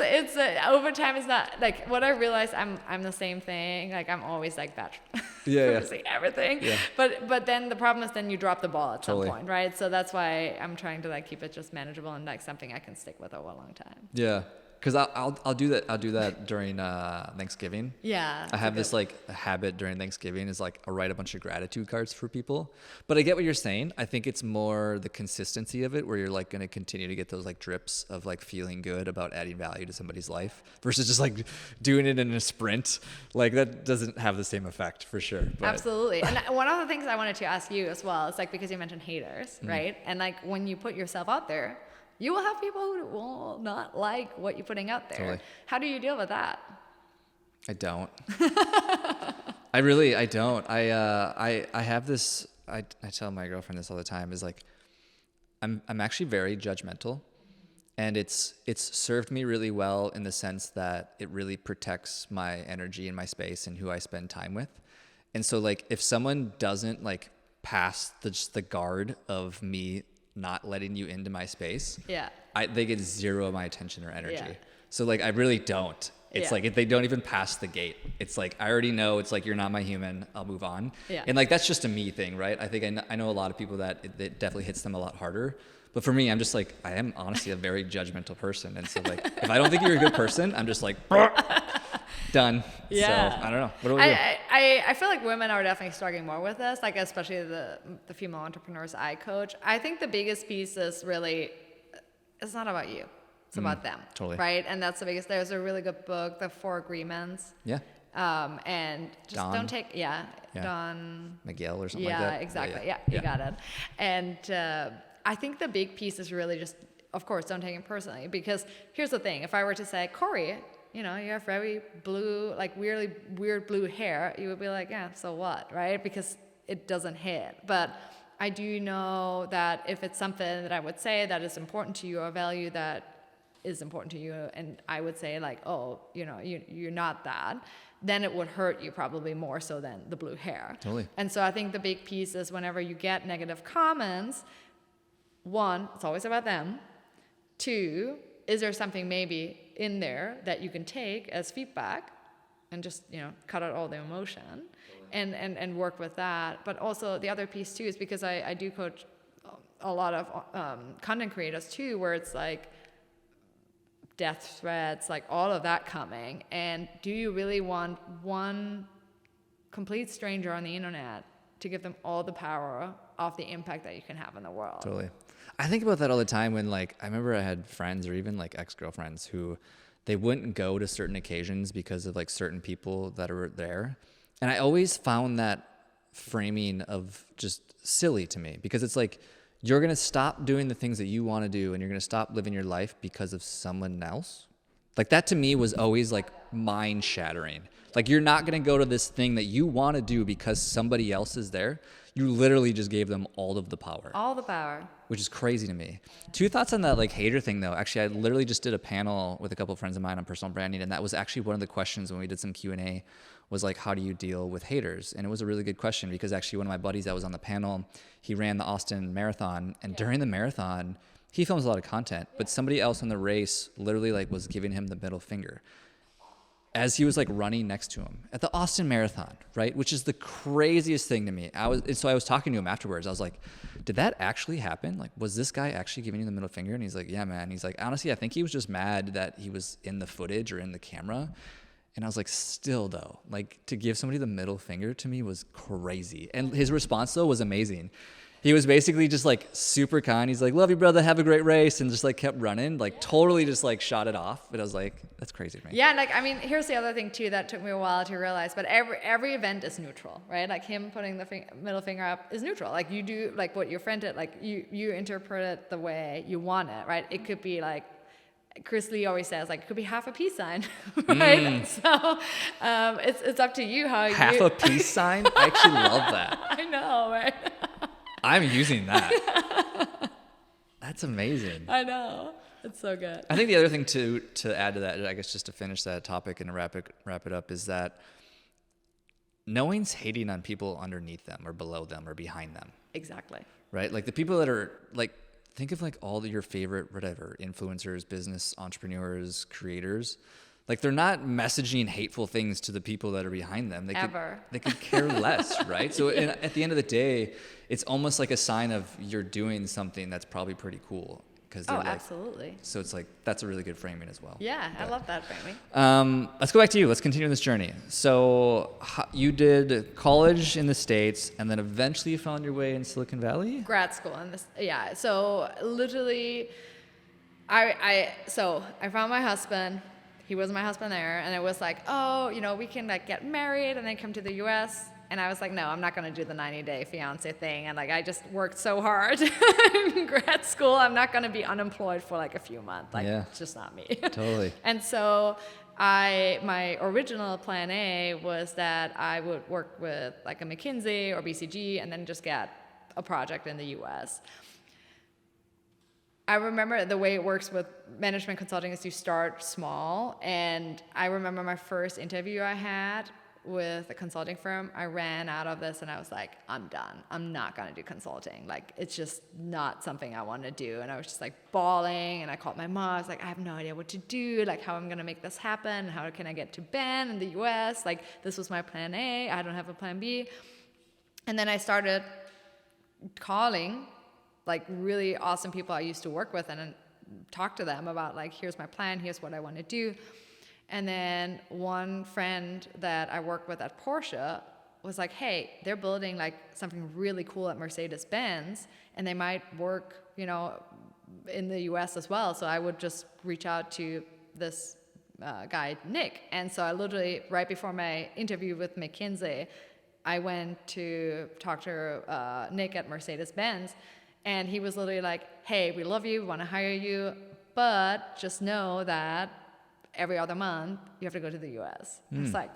Speaker 2: over time. It's not like what I realized. I'm the same thing. Like I'm always like batch.
Speaker 1: Yeah.
Speaker 2: producing everything.
Speaker 1: Yeah.
Speaker 2: But then the problem is then you drop the ball at
Speaker 1: Totally.
Speaker 2: some point, right? So that's why I'm trying to like keep it just manageable and like something I can stick with over a long time.
Speaker 1: yeah, because I'll do that. I'll do that during Thanksgiving.
Speaker 2: Yeah.
Speaker 1: I have this like a habit during Thanksgiving is like I write a bunch of gratitude cards for people. But I get what you're saying. I think it's more the consistency of it where you're like going to continue to get those like drips of like feeling good about adding value to somebody's life versus just like doing it in a sprint. Like that doesn't have the same effect for sure. But,
Speaker 2: Absolutely. And one of the things I wanted to ask you as well is like because you mentioned haters, right? And like when you put yourself out there, you will have people who will not like what you're putting out there.
Speaker 1: Totally.
Speaker 2: How do you deal with that?
Speaker 1: I don't. I don't. I have this, I tell my girlfriend this all the time, is like, I'm actually very judgmental, and it's served me really well in the sense that it really protects my energy and my space and who I spend time with. And so like, if someone doesn't like pass just the guard of me not letting you into my space, they get zero of my attention or energy. Yeah. So like, I really don't. It's like, if they don't even pass the gate, it's like, I already know, it's like, you're not my human, I'll move on. Yeah. And like, that's just a me thing, right? I think I know a lot of people that it definitely hits them a lot harder. But for me, I'm just like, I am honestly a very judgmental person. And so like, if I don't think you're a good person, I'm just like, done. Yeah. So I don't know. What do we do?
Speaker 2: I feel like women are definitely struggling more with this, like especially the female entrepreneurs I coach. I think the biggest piece is really, it's not about you. It's about them. Totally. Right? And that's the biggest. There's a really good book, The 4 Agreements. Yeah. And just don't take, Don
Speaker 1: Miguel or something like that.
Speaker 2: Exactly. Yeah, you got it. And I think the big piece is really just, of course, don't take it personally. Because here's the thing. If I were to say, Corey, you have very blue, like weirdly weird blue hair, you would be like, yeah, so what, right? Because it doesn't hit. But I do know that if it's something that I would say that is important to you, or a value that is important to you, and I would say like, oh, you're not that, then it would hurt you probably more so than the blue hair.
Speaker 1: Totally.
Speaker 2: And so I think the big piece is whenever you get negative comments, 1, it's always about them. 2, is there something maybe in there that you can take as feedback and just, cut out all the emotion and work with that. But also the other piece too is because I do coach a lot of content creators too, where it's like death threats, like all of that coming. And do you really want one complete stranger on the internet to give them all the power of the impact that you can have in the world?
Speaker 1: Totally. I think about that all the time when like, I remember I had friends or even like ex-girlfriends who they wouldn't go to certain occasions because of like certain people that are there. And I always found that framing of just silly to me, because it's like, you're going to stop doing the things that you want to do and you're going to stop living your life because of someone else. Like that to me was always like mind shattering. Like you're not going to go to this thing that you want to do because somebody else is there. You literally just gave them all of the power.
Speaker 2: All the power.
Speaker 1: Which is crazy to me. 2 thoughts on that like hater thing though. Actually, I literally just did a panel with a couple of friends of mine on personal branding, and that was actually one of the questions when we did some Q&A was like, how do you deal with haters? And it was a really good question, because actually one of my buddies that was on the panel, he ran the Austin Marathon, and during the marathon, he films a lot of content, but somebody else in the race literally like was giving him the middle finger as he was like running next to him at the Austin Marathon, right? Which is the craziest thing to me. I was talking to him afterwards. I was like, did that actually happen? Like, was this guy actually giving you the middle finger? And he's like, yeah, man. He's like, honestly, I think he was just mad that he was in the footage or in the camera. And I was like, still though, like to give somebody the middle finger to me was crazy. And his response though was amazing. He was basically just like super kind. He's like, love you, brother. Have a great race. And just like kept running, like totally just like shot it off. But I was like, that's crazy to me.
Speaker 2: Yeah. Like, I mean, here's the other thing too, that took me a while to realize, but every event is neutral, right? Like him putting the middle finger up is neutral. Like you do like what your friend did, like you interpret it the way you want it, right? It could be like, Chris Lee always says, like, it could be half a peace sign, right? So it's up to you how
Speaker 1: half a peace sign? I actually love that.
Speaker 2: I know, right?
Speaker 1: I'm using that. That's amazing.
Speaker 2: I know. It's so good.
Speaker 1: I think the other thing to add to that, I guess just to finish that topic and wrap it up, is that no one's hating on people underneath them or below them or behind them.
Speaker 2: Exactly.
Speaker 1: Right? Like the people that are like, think of like all your favorite, whatever, influencers, business entrepreneurs, creators. Like they're not messaging hateful things to the people that are behind them. They could care less, right? So at the end of the day, it's almost like a sign of you're doing something that's probably pretty cool.
Speaker 2: Absolutely.
Speaker 1: So it's like, that's a really good framing as well.
Speaker 2: Yeah, I love that framing.
Speaker 1: Let's go back to you. Let's continue this journey. So you did college in the States, and then eventually you found your way in Silicon Valley?
Speaker 2: Grad school. Yeah. So literally, I found my husband. He was my husband there, and it was like, oh, we can like get married and then come to the U.S. And I was like, no, I'm not going to do the 90-day fiance thing. And like, I just worked so hard in grad school. I'm not going to be unemployed for like a few months. Like, It's just not me.
Speaker 1: Totally.
Speaker 2: And so my original plan A was that I would work with like a McKinsey or BCG and then just get a project in the US. I remember the way it works with management consulting is you start small. And I remember my first interview I had with a consulting firm, I ran out of this and I was like, I'm done. I'm not going to do consulting. Like, it's just not something I want to do. And I was just like bawling, and I called my mom. I was like, I have no idea what to do, like how I'm going to make this happen. How can I get to Ben in the US? Like, this was my plan A. I don't have a plan B. And then I started calling like really awesome people I used to work with and talk to them about like, here's my plan. Here's what I want to do. And then one friend that I worked with at Porsche was like, hey, they're building like something really cool at Mercedes-Benz, and they might work, you know, in the US as well. So I would just reach out to this guy, Nick. And so I literally, right before my interview with McKinsey, I went to talk to Nick at Mercedes-Benz, and he was literally like, hey, we love you, we want to hire you, but just know that every other month you have to go to the US. It's like,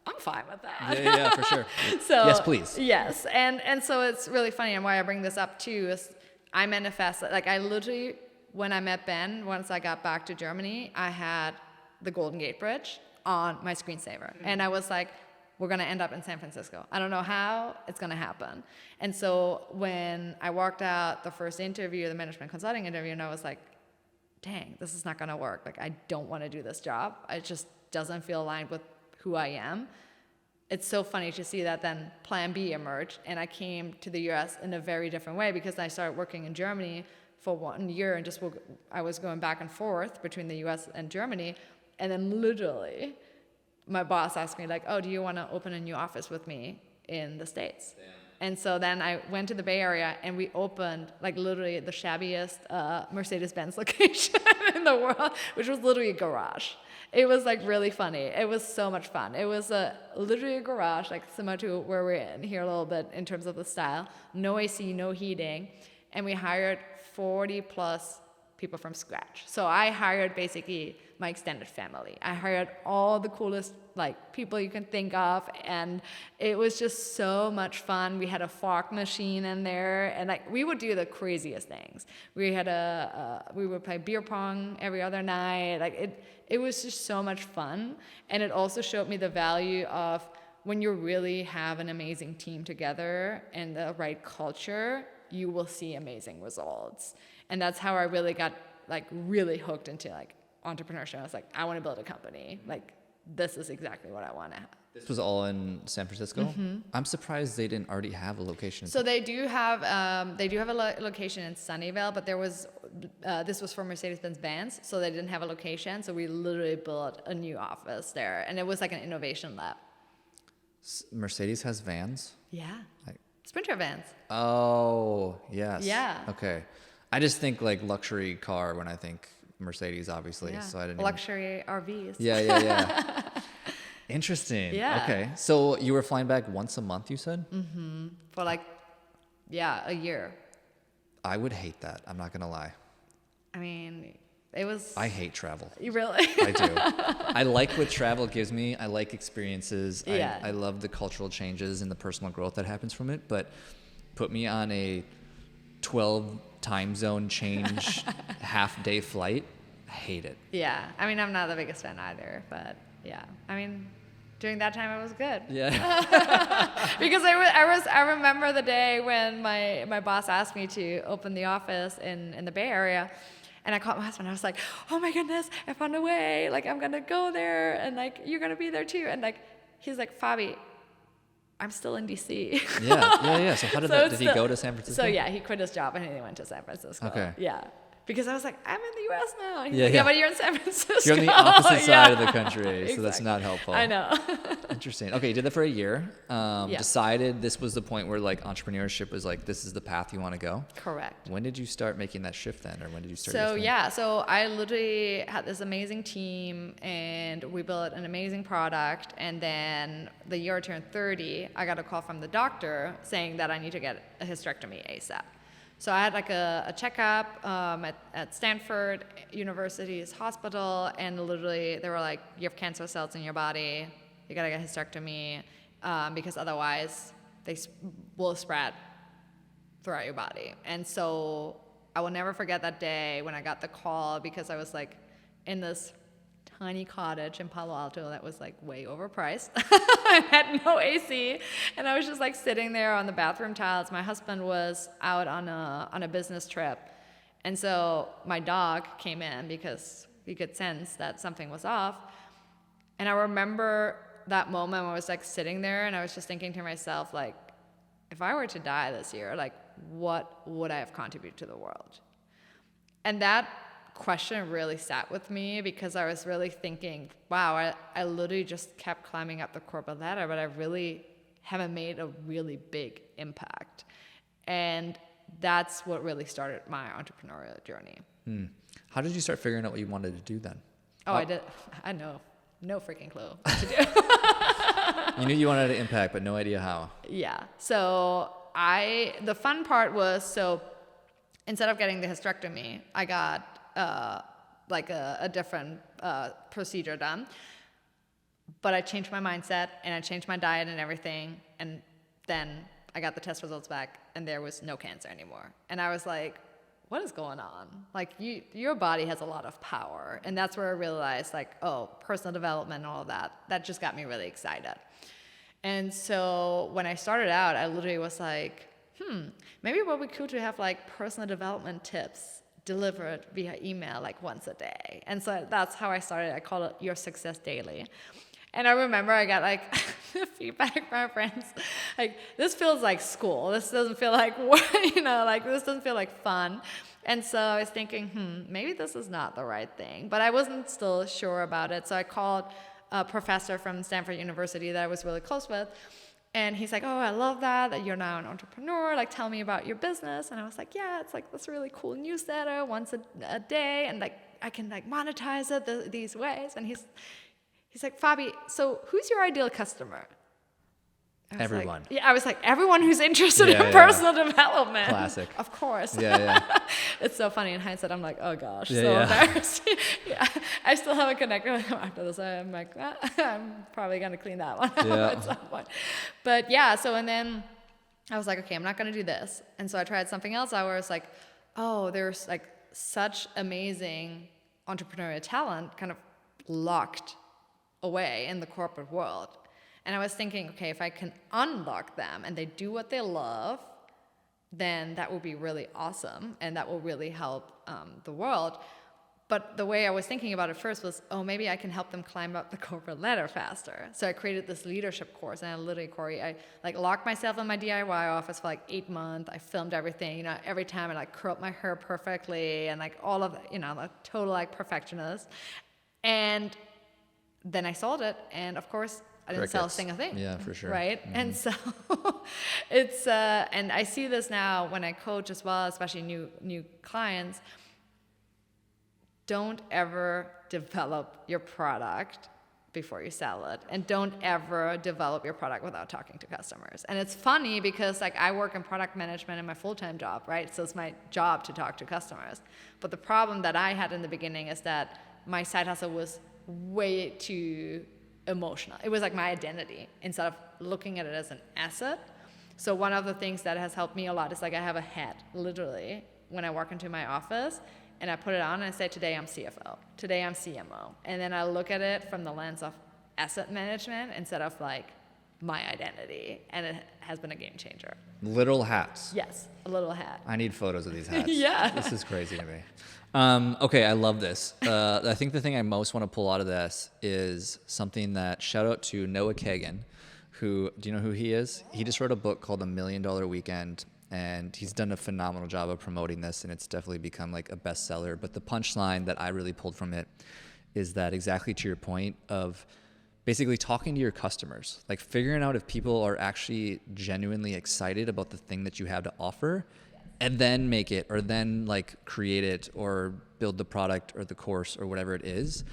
Speaker 2: I'm fine with that.
Speaker 1: Yeah, for sure.
Speaker 2: So
Speaker 1: yes, please.
Speaker 2: Yes. And so it's really funny, and why I bring this up too is I manifest, like I literally, when I met Ben, once I got back to Germany, I had the Golden Gate Bridge on my screensaver. And I was like, we're going to end up in San Francisco. I don't know how it's going to happen. And so when I walked out the first interview, the management consulting interview, and I was like, dang, this is not going to work. Like, I don't want to do this job. It just doesn't feel aligned with who I am. It's so funny to see that then Plan B emerged, and I came to the US in a very different way because I started working in Germany for 1 year, and I was going back and forth between the US and Germany. And then literally my boss asked me like, oh, do you want to open a new office with me in the States? Damn. And so then I went to the Bay Area, and we opened like literally the shabbiest Mercedes-Benz location in the world, which was literally a garage. It was like really funny. It was so much fun. It was literally a garage, like similar to where we're in here a little bit in terms of the style. No AC, no heating. And we hired 40 plus people from scratch. So I hired basically my extended family. I hired all the coolest like people you can think of, and it was just so much fun. We had a fog machine in there, and like we would do the craziest things. We would play beer pong every other night. Like it was just so much fun, and it also showed me the value of when you really have an amazing team together and the right culture, you will see amazing results. And that's how I really got like really hooked into like entrepreneurship. I was like, I want to build a company. Like, this is exactly what I want to have.
Speaker 1: This was all in San Francisco? Mm-hmm. I'm surprised they didn't already have a location.
Speaker 2: So they do have a location in Sunnyvale, but this was for Mercedes-Benz vans, so they didn't have a location. So we literally built a new office there, and it was like an innovation lab.
Speaker 1: Mercedes has vans?
Speaker 2: Yeah. Sprinter vans.
Speaker 1: Oh, yes.
Speaker 2: Yeah.
Speaker 1: Okay. I just think like luxury car when I think Mercedes, obviously.
Speaker 2: Yeah.
Speaker 1: So I didn't
Speaker 2: luxury RVs.
Speaker 1: Yeah. Interesting.
Speaker 2: Yeah.
Speaker 1: Okay. So you were flying back once a month, you said?
Speaker 2: Mm-hmm. For like, a year.
Speaker 1: I would hate that. I'm not going to lie.
Speaker 2: I mean, it was...
Speaker 1: I hate travel.
Speaker 2: You really?
Speaker 1: I do. I like what travel gives me. I like experiences.
Speaker 2: Yeah.
Speaker 1: I love the cultural changes and the personal growth that happens from it. But put me on a 12 time zone change half-day flight, I hate it.
Speaker 2: Yeah. I mean, I'm not the biggest fan either, but yeah. I mean, during that time, it was good.
Speaker 1: Yeah.
Speaker 2: Because I remember the day when my boss asked me to open the office in the Bay Area, and I called my husband. I was like, oh my goodness, I found a way. Like, I'm going to go there, and like, you're going to be there too. And like, he's like, Fabi, I'm still in DC.
Speaker 1: Yeah. So how did he go to San Francisco?
Speaker 2: So yeah, he quit his job and he went to San Francisco. Okay. Yeah. Because I was like, I'm in the U.S. now. And he's like, but you're in San Francisco.
Speaker 1: You're on the opposite side of the country, exactly. So that's not helpful.
Speaker 2: I know.
Speaker 1: Interesting. Okay, you did that for a year. Decided this was the point where like entrepreneurship was like, this is the path you want to go?
Speaker 2: Correct.
Speaker 1: When did you start making that shift then? Or when did you start?
Speaker 2: So I literally had this amazing team, and we built an amazing product. And then the year I turned 30, I got a call from the doctor saying that I need to get a hysterectomy ASAP. So I had like a checkup at Stanford University's hospital, and literally they were like, you have cancer cells in your body, you gotta get a hysterectomy, because otherwise they will spread throughout your body. And so I will never forget that day when I got the call, because I was like in this tiny cottage in Palo Alto that was like way overpriced. I had no AC, and I was just like sitting there on the bathroom tiles. My husband was out on a business trip, and so my dog came in because we could sense that something was off. And I remember that moment when I was like sitting there, and I was just thinking to myself, like, if I were to die this year, like, what would I have contributed to the world? And that question really sat with me, because I was really thinking, wow, I literally just kept climbing up the corporate ladder, but I really haven't made a really big impact. And that's what really started my entrepreneurial journey.
Speaker 1: How did you start figuring out what you wanted to do then?
Speaker 2: I know. No freaking clue what to do.
Speaker 1: You knew you wanted to impact, but no idea how.
Speaker 2: Yeah. So the fun part was, so instead of getting the hysterectomy, I got like a different procedure done. But I changed my mindset, and I changed my diet and everything. And then I got the test results back, and there was no cancer anymore. And I was like, what is going on? Like, your body has a lot of power. And that's where I realized, like, oh, personal development and all of that just got me really excited. And so when I started out, I literally was like, maybe it would be cool to have like personal development tips delivered via email like once a day. And so that's how I started. I call it Your Success Daily. And I remember I got like feedback from my friends, like, this feels like school. This doesn't feel like work, like this doesn't feel like fun. And so I was thinking, maybe this is not the right thing. But I wasn't still sure about it. So I called a professor from Stanford University that I was really close with. And he's like, oh, I love that you're now an entrepreneur. Like, tell me about your business. And I was like, yeah, it's like this really cool newsletter once a day. And like, I can like monetize it these ways. And he's like, Fabi, so who's your ideal customer?
Speaker 1: Everyone.
Speaker 2: I was like, everyone who's interested in personal development.
Speaker 1: Classic.
Speaker 2: Of course.
Speaker 1: Yeah.
Speaker 2: It's so funny in hindsight. I'm like, oh gosh,
Speaker 1: embarrassing.
Speaker 2: Yeah, I still haven't connected with him after this. I'm like, I'm probably gonna clean that one out at some point. But yeah, so and then I was like, okay, I'm not gonna do this. And so I tried something else. I was like, oh, there's like such amazing entrepreneurial talent kind of locked away in the corporate world. And I was thinking, okay, if I can unlock them and they do what they love, then that will be really awesome, and that will really help the world. But the way I was thinking about it first was, oh, maybe I can help them climb up the corporate ladder faster. So I created this leadership course, and I literally, Corey, I like locked myself in my DIY office for like 8 months. I filmed everything, every time I like curled my hair perfectly, and like all of, the total like perfectionist. And then I sold it, and of course, I didn't sell a single thing.
Speaker 1: Yeah, for sure.
Speaker 2: Right? Mm-hmm. And so it's, and I see this now when I coach as well, especially new clients. Don't ever develop your product before you sell it. And don't ever develop your product without talking to customers. And it's funny because like I work in product management in my full-time job, right? So it's my job to talk to customers. But the problem that I had in the beginning is that my side hustle was way too emotional. It was like my identity instead of looking at it as an asset. So one of the things that has helped me a lot is like I have a hat, literally, when I walk into my office, and I put it on and I say, today I'm CFO, today I'm CMO. And then I look at it from the lens of asset management instead of like my identity. And it has been a game changer.
Speaker 1: Literal hats.
Speaker 2: Yes, a little hat.
Speaker 1: I need photos of these hats.
Speaker 2: Yeah.
Speaker 1: This is crazy to me. Okay, I love this. I think the thing I most want to pull out of this is something that, shout out to Noah Kagan, who, do you know who he is? He just wrote a book called $1 Million Weekend, and he's done a phenomenal job of promoting this, and it's definitely become like a bestseller. But the punchline that I really pulled from it is that, exactly to your point of basically talking to your customers, like figuring out if people are actually genuinely excited about the thing that you have to offer, and then make it, or then like create it, or build the product or the course or whatever it is.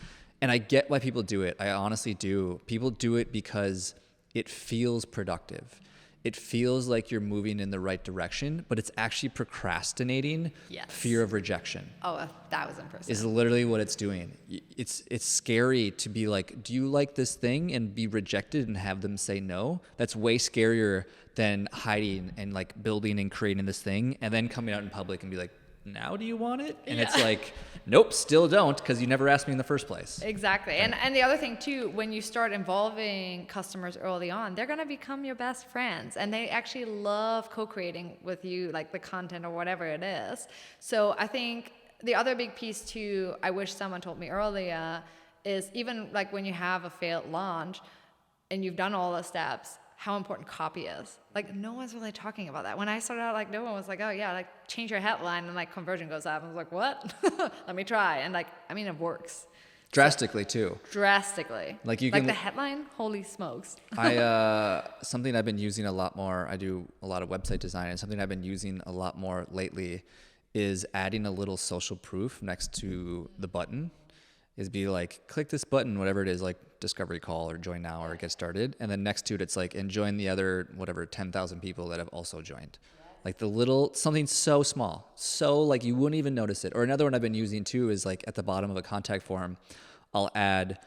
Speaker 1: And I get why people do it. I honestly do. People do it because it feels productive. it feels like you're moving in the right direction, but it's actually procrastinating fear of rejection.
Speaker 2: Oh, 1,000%.
Speaker 1: Is literally what it's doing. It's scary to be like, do you like this thing, and be rejected and have them say no? That's way scarier than hiding and like building and creating this thing and then coming out in public and be like, now do you want it? And it's like, nope, still don't, because you never asked me in the first place.
Speaker 2: Exactly.
Speaker 1: Right.
Speaker 2: And the other thing too, when you start involving customers early on, they're going to become your best friends, and they actually love co-creating with you, like the content or whatever it is. So I think the other big piece too, I wish someone told me earlier, is even like when you have a failed launch and you've done all the steps, how important copy is. Like, no one's really talking about that. When I started out, like, no one was like, oh yeah, like change your headline and like conversion goes up. I was like, what? Let me try. And like, I mean, it works.
Speaker 1: Drastically too.
Speaker 2: Drastically.
Speaker 1: Like you
Speaker 2: like
Speaker 1: can,
Speaker 2: the headline, holy smokes.
Speaker 1: Something I've been using a lot more, I do a lot of website design, and something I've been using a lot more lately is adding a little social proof next to the button. Is be like, click this button, whatever it is, like discovery call or join now or get started. And then next to it, it's like, and join the other, whatever, 10,000 people that have also joined. Like the little, something so small, so like you wouldn't even notice it. Or another one I've been using too is like at the bottom of a contact form, I'll add,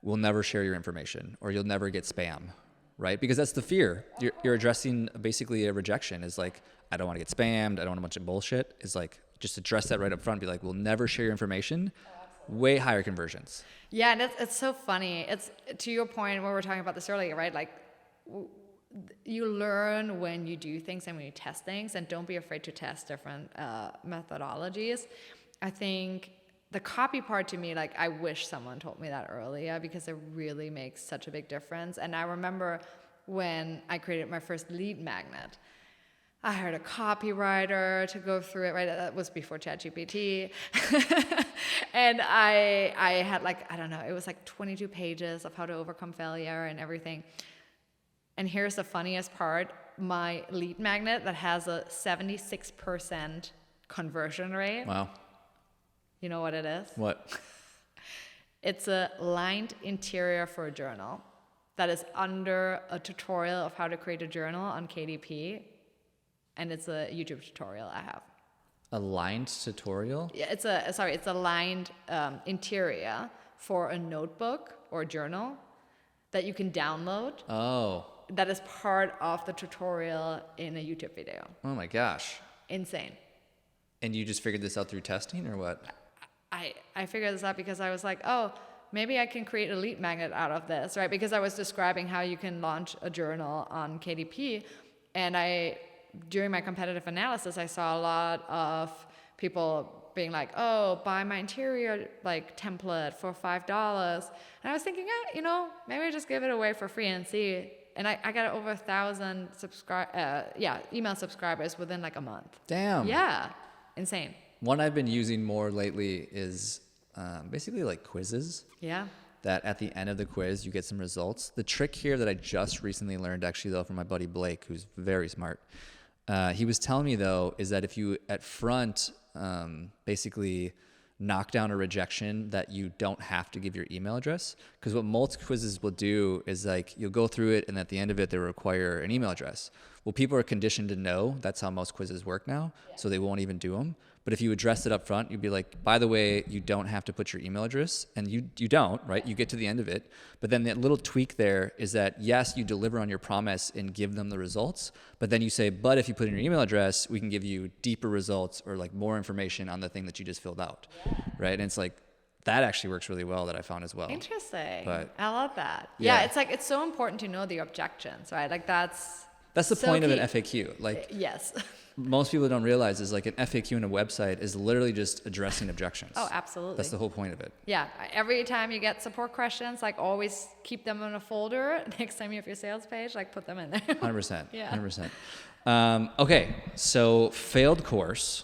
Speaker 1: we'll never share your information, or you'll never get spam, right? Because that's the fear. You're addressing basically a rejection, is like, I don't want to get spammed, I don't want a bunch of bullshit. Is like, just address that right up front, be like, we'll never share your information. Way higher conversions.
Speaker 2: Yeah, and it's so funny. It's to your point when we were talking about this earlier, right? Like you learn when you do things and when you test things, and don't be afraid to test different methodologies. I think the copy part, to me, like I wish someone told me that earlier, because it really makes such a big difference. And I remember when I created my first lead magnet, I hired a copywriter to go through it, right? That was before ChatGPT. And I had like, I don't know, it was like 22 pages of how to overcome failure and everything. And here's the funniest part. My lead magnet that has a 76% conversion rate.
Speaker 1: Wow.
Speaker 2: You know what it is?
Speaker 1: What?
Speaker 2: It's a lined interior for a journal that is under a tutorial of how to create a journal on KDP. And it's a YouTube tutorial I have.
Speaker 1: A lined tutorial?
Speaker 2: Yeah, it's a lined interior for a notebook or a journal that you can download.
Speaker 1: Oh.
Speaker 2: That is part of the tutorial in a YouTube video.
Speaker 1: Oh my gosh.
Speaker 2: Insane.
Speaker 1: And you just figured this out through testing, or what?
Speaker 2: I figured this out because I was like, oh, maybe I can create a lead magnet out of this, right? Because I was describing how you can launch a journal on KDP, and during my competitive analysis, I saw a lot of people being like, oh, buy my interior like template for $5. And I was thinking, maybe I just give it away for free and see. And I got over 1,000 email subscribers within like a month.
Speaker 1: Damn.
Speaker 2: Yeah. Insane.
Speaker 1: One I've been using more lately is basically like quizzes.
Speaker 2: Yeah.
Speaker 1: That at the end of the quiz, you get some results. The trick here that I just recently learned, actually, though, from my buddy Blake, who's very smart, he was telling me, though, is that if you at front basically knock down a rejection, that you don't have to give your email address. Because what most quizzes will do is like you'll go through it, and at the end of it, they require an email address. Well, people are conditioned to know that's how most quizzes work now, so they won't even do them. But if you address it up front, you'd be like, by the way, you don't have to put your email address. And you don't, right? You get to the end of it. But then that little tweak there is that, yes, you deliver on your promise and give them the results. But then you say, but if you put in your email address, we can give you deeper results or like more information on the thing that you just filled out, right? And it's like, that actually works really well, that I found as well.
Speaker 2: Interesting.
Speaker 1: But,
Speaker 2: I love that.
Speaker 1: Yeah.
Speaker 2: It's like, it's so important to know the objections, right? Like that's
Speaker 1: the
Speaker 2: so
Speaker 1: point
Speaker 2: key.
Speaker 1: of an FAQ. Like,
Speaker 2: yes.
Speaker 1: Most people don't realize is like an FAQ in a website is literally just addressing objections.
Speaker 2: Oh, absolutely.
Speaker 1: That's the whole point of it.
Speaker 2: Yeah. Every time you get support questions, like always keep them in a folder. Next time you have your sales page, like put them in there.
Speaker 1: 100%.
Speaker 2: Yeah.
Speaker 1: 100%. Okay. So failed course.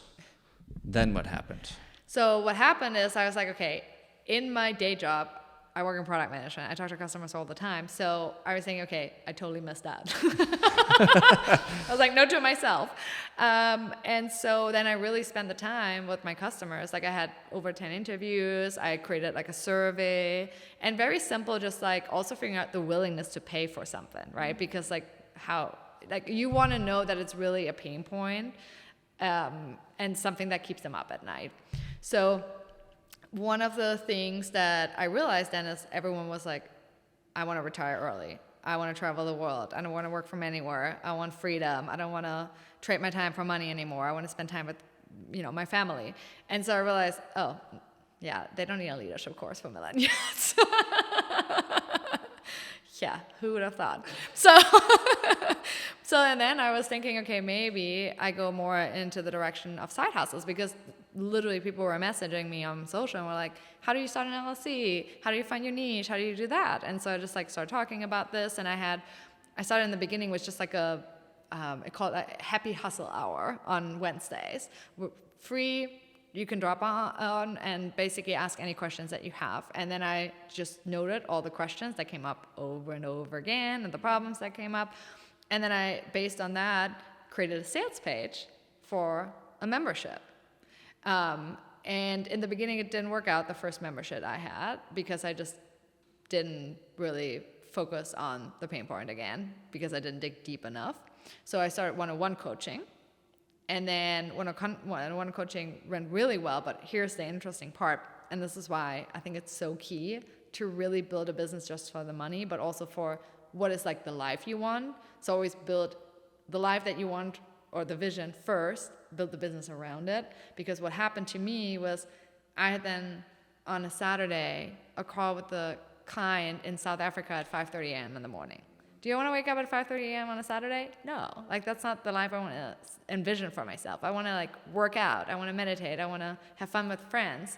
Speaker 1: Then what happened?
Speaker 2: So what happened is I was like, okay, in my day job, I work in product management. I talk to customers all the time. So I was thinking, okay, I totally missed that. I was like, no to myself. And so then I really spent the time with my customers. Like I had over 10 interviews. I created like a survey, and very simple, just like also figuring out the willingness to pay for something, right? Because like how Like, you want to know that it's really a pain point, and something that keeps them up at night. So one of the things that I realized then is everyone was like, I want to retire early. I want to travel the world. I don't want to work from anywhere. I want freedom. I don't want to trade my time for money anymore. I want to spend time with, my family. And so I realized, oh, yeah, they don't need a leadership course for millennials. Yeah, who would have thought? And then I was thinking, okay, maybe I go more into the direction of side hustles, because literally people were messaging me on social and were like, how do you start an LLC? How do you find your niche? How do you do that? And so I just started talking about this, and I started in the beginning with just like I call it a happy hustle hour on Wednesdays. Free. You can drop on and basically ask any questions that you have. And then I just noted all the questions that came up over and over again and the problems that came up. And then I, based on that, created a sales page for a membership. And in the beginning, it didn't work out, the first membership I had, because I just didn't really focus on the pain point again, because I didn't dig deep enough. So I started one-on-one coaching. And then one-on-one coaching went really well, but here's the interesting part, and this is why I think it's so key to really build a business just for the money, but also for what is like the life you want. So always build the life that you want, or the vision first, build the business around it. Because what happened to me was, I had then on a Saturday a call with the client in South Africa at 5:30 a.m. in the morning. Do you want to wake up at 5:30 a.m. on a Saturday? No. Like, that's not the life I want to envision for myself. I want to work out. I want to meditate. I want to have fun with friends.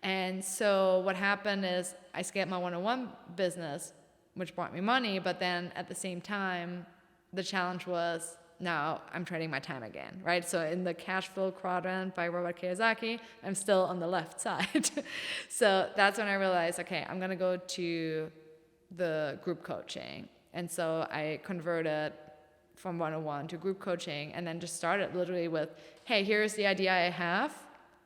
Speaker 2: And so what happened is I scaled my one-on-one business, which brought me money, but then at the same time, the challenge was, now I'm trading my time again, right? So in the cash flow quadrant by Robert Kiyosaki, I'm still on the left side. So that's when I realized, okay, I'm going to go to the group coaching. And so I converted from one-on-one to group coaching, and then just started literally with, hey, here's the idea I have.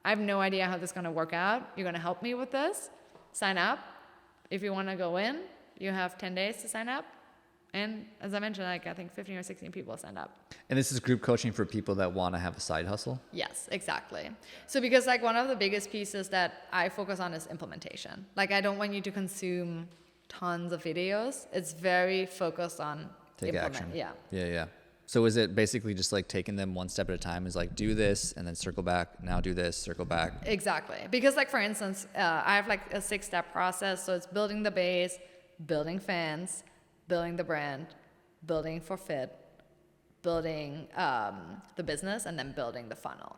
Speaker 2: I have no idea how this is going to work out. You're going to help me with this. Sign up. If you want to go in, you have 10 days to sign up. And as I mentioned, I think 15 or 16 people signed up.
Speaker 1: And this is group coaching for people that want to have a side hustle?
Speaker 2: Yes, exactly. So because one of the biggest pieces that I focus on is implementation. I don't want you to consume tons of videos. It's very focused on
Speaker 1: take action.
Speaker 2: Yeah.
Speaker 1: So is it basically just taking them one step at a time, is do this and then circle back, now do this, circle back?
Speaker 2: Exactly. Because for instance, I have a 6-step process. So it's building the base, building fans, building the brand, building for fit, building the business, and then building the funnel.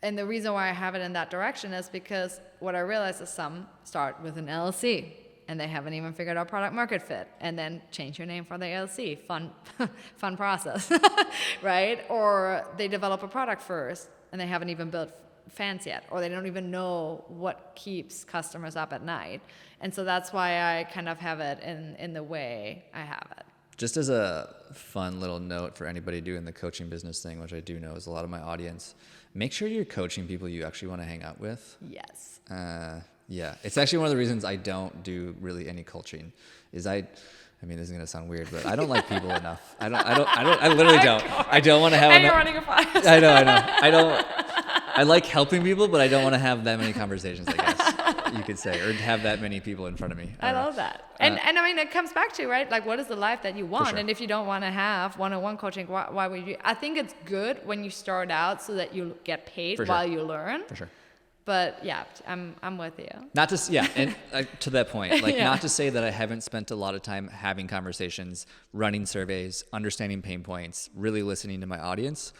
Speaker 2: And the reason why I have it in that direction is because what I realized is some start with an LLC and they haven't even figured out product market fit, and then change your name for the LLC. Fun process, right? Or they develop a product first and they haven't even built fans yet, or they don't even know what keeps customers up at night. And so that's why I kind of have it in the way I have it.
Speaker 1: Just as a fun little note for anybody doing the coaching business thing, which I do know is a lot of my audience, make sure you're coaching people you actually want to hang out with.
Speaker 2: Yes.
Speaker 1: Yeah, it's actually one of the reasons I don't do really any coaching. I mean, this is gonna sound weird, but I don't like people enough. I literally don't. I don't want to have.
Speaker 2: And you're running a podcast.
Speaker 1: I know. I like helping people, but I don't want to have that many conversations, I guess you could say, or have that many people in front of me.
Speaker 2: I love that. And I mean, it comes back to, right? What is the life that you want?
Speaker 1: Sure.
Speaker 2: And if you don't want to have one-on-one coaching, why would you? I think it's good when you start out so that you get paid while you learn.
Speaker 1: For sure.
Speaker 2: But yeah, I'm with you.
Speaker 1: Not to, and to that point, not to say that I haven't spent a lot of time having conversations, running surveys, understanding pain points, really listening to my audience.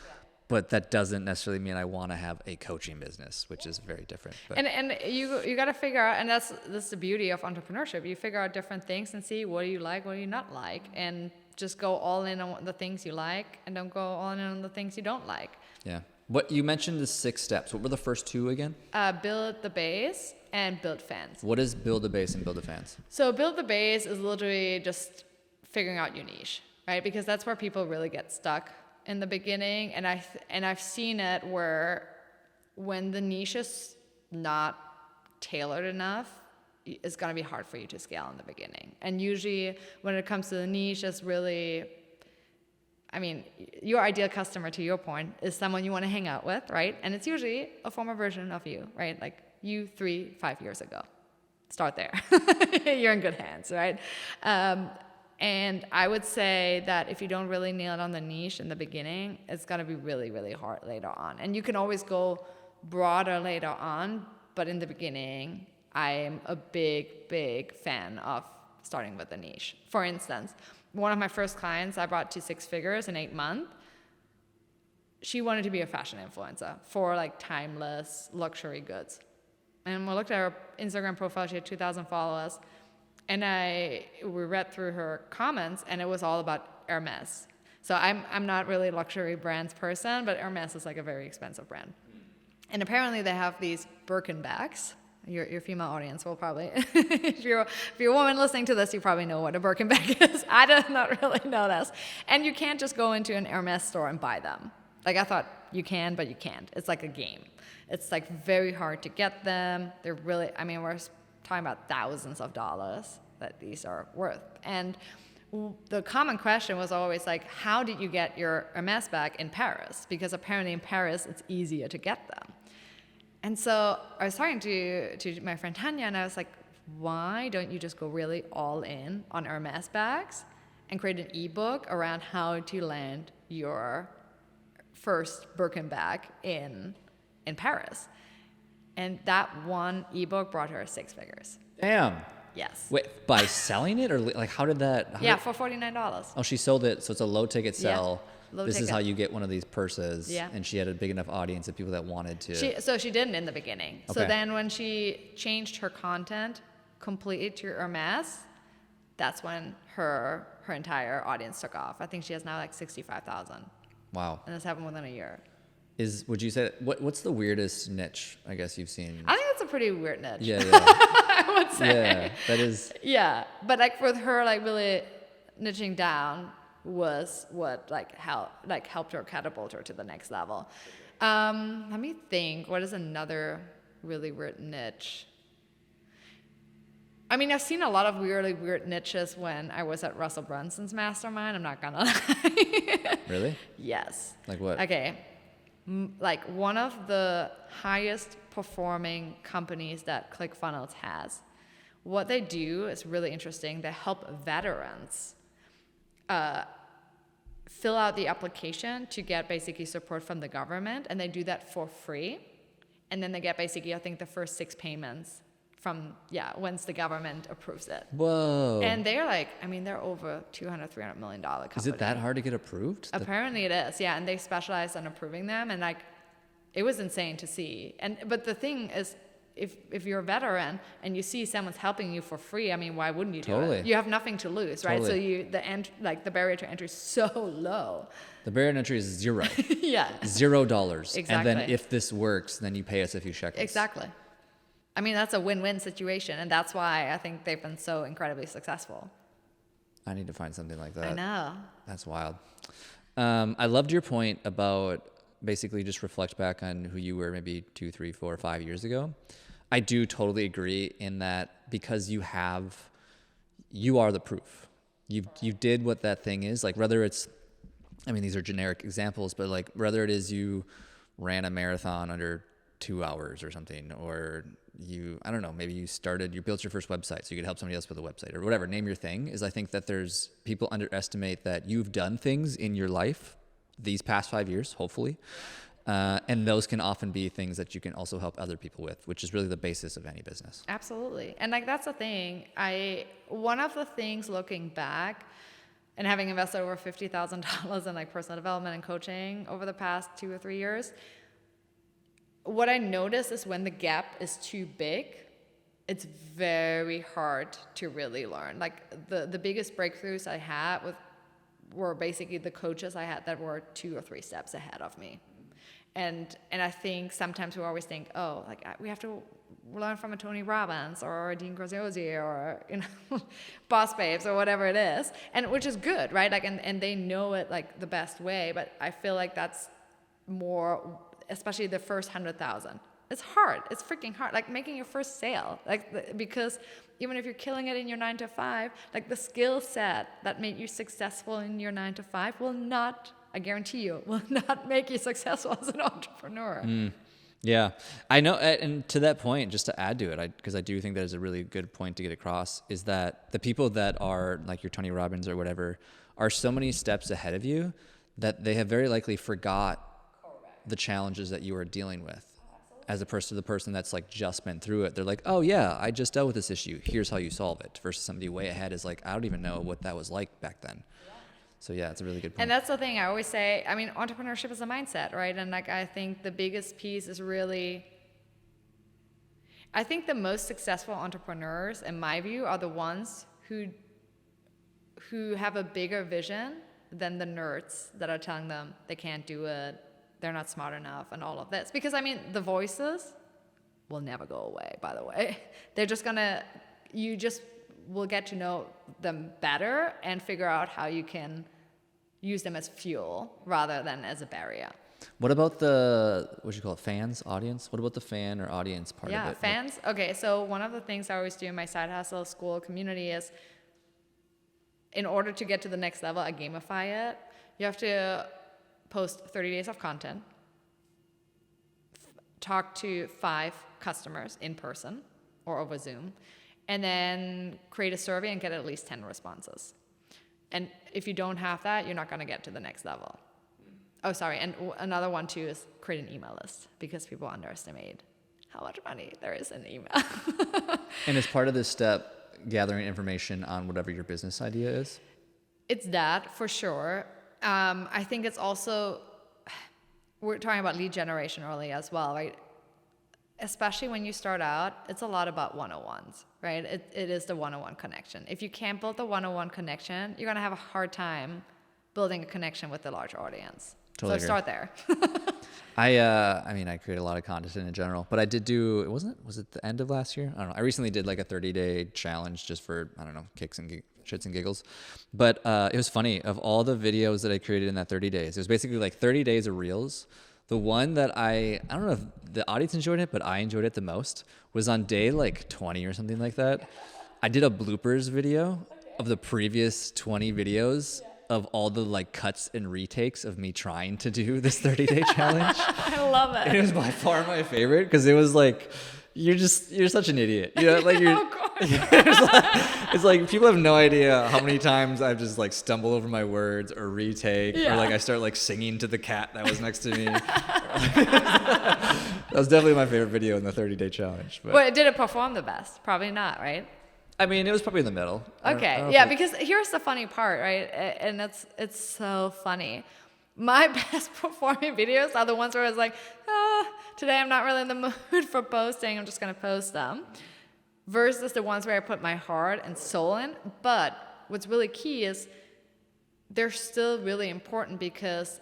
Speaker 1: But that doesn't necessarily mean I want to have a coaching business, which is very different. But.
Speaker 2: And you got to figure out, and that's the beauty of entrepreneurship. You figure out different things and see what do you like, what do you not like, and just go all in on the things you like, and don't go all in on the things you don't like.
Speaker 1: Yeah. What you mentioned the 6 steps. What were the first 2 again?
Speaker 2: Build the base and build fans.
Speaker 1: What is build the base and build the fans?
Speaker 2: So build the base is literally just figuring out your niche, right? Because that's where people really get stuck in the beginning, and I've seen it where when the niche is not tailored enough, it's gonna be hard for you to scale in the beginning. And usually when it comes to the niche, it's really I mean, your ideal customer, to your point, is someone you want to hang out with, right? And it's usually a former version of you, right? Like you 3-5 years ago. Start there. You're in good hands, right? And I would say that if you don't really nail it on the niche in the beginning, it's going to be really, really hard later on. And you can always go broader later on, but in the beginning, I'm a big, big fan of starting with a niche. For instance, one of my first clients I brought to 6 figures in 8 months. She wanted to be a fashion influencer for like timeless luxury goods. And we looked at her Instagram profile. She had 2,000 followers. And we read through her comments, and it was all about Hermes. So I'm not really a luxury brands person, but Hermes is like a very expensive brand. And apparently they have these Birkin bags. Your female audience will probably, if you're a woman listening to this, you probably know what a Birkin bag is. I did not really know this. And you can't just go into an Hermes store and buy them. Like I thought you can, but you can't. It's like a game. It's like very hard to get them. They're really, I mean, we're talking about thousands of dollars that these are worth. And the common question was always like, how did you get your Hermes bag in Paris? Because apparently in Paris, it's easier to get them. And so I was talking to my friend Tanya, and I was like, why don't you just go really all in on Hermes bags and create an ebook around how to land your first Birkin bag in Paris? And that one ebook brought her 6 figures.
Speaker 1: Damn.
Speaker 2: Yes.
Speaker 1: Wait, by selling it, or like how did that?
Speaker 2: For $49.
Speaker 1: Oh, she sold it, so it's a low ticket sell.
Speaker 2: Yeah. Low
Speaker 1: this
Speaker 2: ticket.
Speaker 1: is how you get one of these purses.
Speaker 2: Yeah.
Speaker 1: And she had a big enough audience of people that wanted to.
Speaker 2: So she didn't in the beginning.
Speaker 1: Okay.
Speaker 2: So then when she changed her content completely to Hermes, that's when her entire audience took off. I think she has now like 65,000.
Speaker 1: Wow.
Speaker 2: And this happened within a year.
Speaker 1: Would you say what's the weirdest niche I guess you've seen?
Speaker 2: I think that's a pretty weird niche.
Speaker 1: Yeah.
Speaker 2: I would say.
Speaker 1: Yeah, that is.
Speaker 2: Yeah, but like with her, like really niching down was what helped her catapult her to the next level. Let me think. What is another really weird niche? I mean, I've seen a lot of really weird niches when I was at Russell Brunson's mastermind. I'm not gonna lie.
Speaker 1: Really?
Speaker 2: Yes.
Speaker 1: Like what?
Speaker 2: Okay. Like one of the highest performing companies that ClickFunnels has, what they do is really interesting. They help veterans fill out the application to get basically support from the government, and they do that for free. And then they get basically, I think, the first 6 payments from, once the government approves it.
Speaker 1: Whoa.
Speaker 2: And they're like, I mean, they're over $200-300 million company.
Speaker 1: Is it that hard to get approved?
Speaker 2: Apparently it is, yeah. And they specialize on approving them, and like, it was insane to see. But the thing is, if you're a veteran and you see someone's helping you for free, I mean, why wouldn't you do
Speaker 1: Totally.
Speaker 2: it? You have nothing to lose, right?
Speaker 1: Totally.
Speaker 2: So the barrier to entry is so low.
Speaker 1: The barrier to entry is 0.
Speaker 2: Yeah.
Speaker 1: $0.
Speaker 2: Exactly.
Speaker 1: And then if this works, then you pay us a few shekels.
Speaker 2: Exactly. I mean, that's a win-win situation, and that's why I think they've been so incredibly successful.
Speaker 1: I need to find something like that.
Speaker 2: I know.
Speaker 1: That's wild. I loved your point about basically just reflect back on who you were maybe 2, 3, 4, 5 years ago. I do totally agree in that, because you are the proof. You did what that thing is. Like whether it's, I mean, these are generic examples, but like whether it is you ran a marathon under 2 hours or something, or I don't know, maybe you built your first website so you could help somebody else with a website or whatever, name your thing, is I think that there's people underestimate that you've done things in your life these past 5 years, hopefully. And those can often be things that you can also help other people with, which is really the basis of any business.
Speaker 2: Absolutely. And like, that's the thing. One of the things looking back and having invested over $50,000 in like personal development and coaching over the past 2 or 3 years, what I notice is when the gap is too big, it's very hard to really learn. Like the biggest breakthroughs I had were basically the coaches I had that were 2 or 3 steps ahead of me. And I think sometimes we always think, oh, like we have to learn from a Tony Robbins or a Dean Graziosi or Boss Babes or whatever it is, and which is good, right? Like, and they know it like the best way. But I feel like that's more, especially the first 100,000. It's hard. It's freaking hard. Like making your first sale. Because even if you're killing it in your 9 to 5, like the skill set that made you successful in your 9 to 5 will not, I guarantee you, will not make you successful as an entrepreneur.
Speaker 1: Yeah, I know. And to that point, just to add to it, because I do think that is a really good point to get across, is that the people that are like your Tony Robbins or whatever are so many steps ahead of you that they have very likely forgot the challenges that you are dealing with. As opposed to the person that's like just been through it. They're like, oh yeah, I just dealt with this issue. Here's how you solve it. Versus somebody way ahead is like, I don't even know what that was like back then. So yeah, it's a really good point.
Speaker 2: And that's the thing I always say. I mean, entrepreneurship is a mindset, right? And like, I think the biggest piece is really, I think the most successful entrepreneurs, in my view, are the ones who have a bigger vision than the nerds that are telling them they can't do it, they're not smart enough, and all of this. Because I mean, the voices will never go away, by the way. They're just you just will get to know them better and figure out how you can use them as fuel rather than as a barrier.
Speaker 1: What about the, what do you call it, fans, audience? What about the fan or audience part of it?
Speaker 2: Yeah, fans. Okay, so one of the things I always do in my side hustle school community is, in order to get to the next level, I gamify it. You have to post 30 days of content, talk to 5 customers in person or over Zoom, and then create a survey and get at least 10 responses. And if you don't have that, you're not going to get to the next level. Oh, sorry. And another one too is create an email list, because people underestimate how much money there is in email.
Speaker 1: And as part of this step, gathering information on whatever your business idea is?
Speaker 2: It's that for sure. I think it's also, we're talking about lead generation earlier as well, right? Especially when you start out, it's a lot about one-on-ones, right? It is the one-on-one connection. If you can't build the one-on-one connection, you're going to have a hard time building a connection with the large audience.
Speaker 1: Totally
Speaker 2: so start there.
Speaker 1: I mean, I create a lot of content in general, but I did do, was it the end of last year? I don't know. I recently did like a 30-day challenge just for, I don't know, shits and giggles. But it was funny. Of all the videos that I created in that 30 days, it was basically like 30 days of reels. The one that I don't know if the audience enjoyed it, but I enjoyed it the most was on day like 20 or something like that. I did a bloopers video of the previous 20 videos of all the like cuts and retakes of me trying to do this 30-day challenge.
Speaker 2: I love it.
Speaker 1: And it was by far my favorite because it was like, you're such an idiot. You know, like you're, it's like people have no idea how many times I've just like stumbled over my words or retake, or like I start like singing to the cat that was next to me. That was definitely my favorite video in the 30-day challenge. But
Speaker 2: Well, did it perform the best? Probably not, right?
Speaker 1: I mean, it was probably in the middle.
Speaker 2: Okay, yeah, because here's the funny part, right? And it's so funny. My best performing videos are the ones where I was like, today I'm not really in the mood for posting, I'm just gonna post them. Versus the ones where I put my heart and soul in. But what's really key is they're still really important because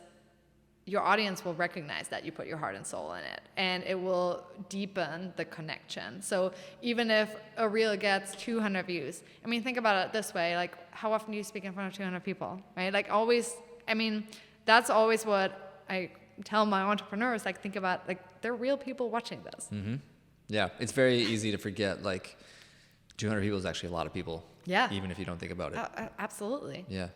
Speaker 2: your audience will recognize that you put your heart and soul in it, and it will deepen the connection. So even if a reel gets 200 views, I mean, think about it this way, like how often do you speak in front of 200 people, right? Like always, I mean, that's always what I tell my entrepreneurs, like think about, like they're real people watching this.
Speaker 1: Mm-hmm. Yeah, it's very easy to forget, like 200 people is actually a lot of people.
Speaker 2: Yeah.
Speaker 1: Even if you don't think about it.
Speaker 2: Absolutely.
Speaker 1: Yeah.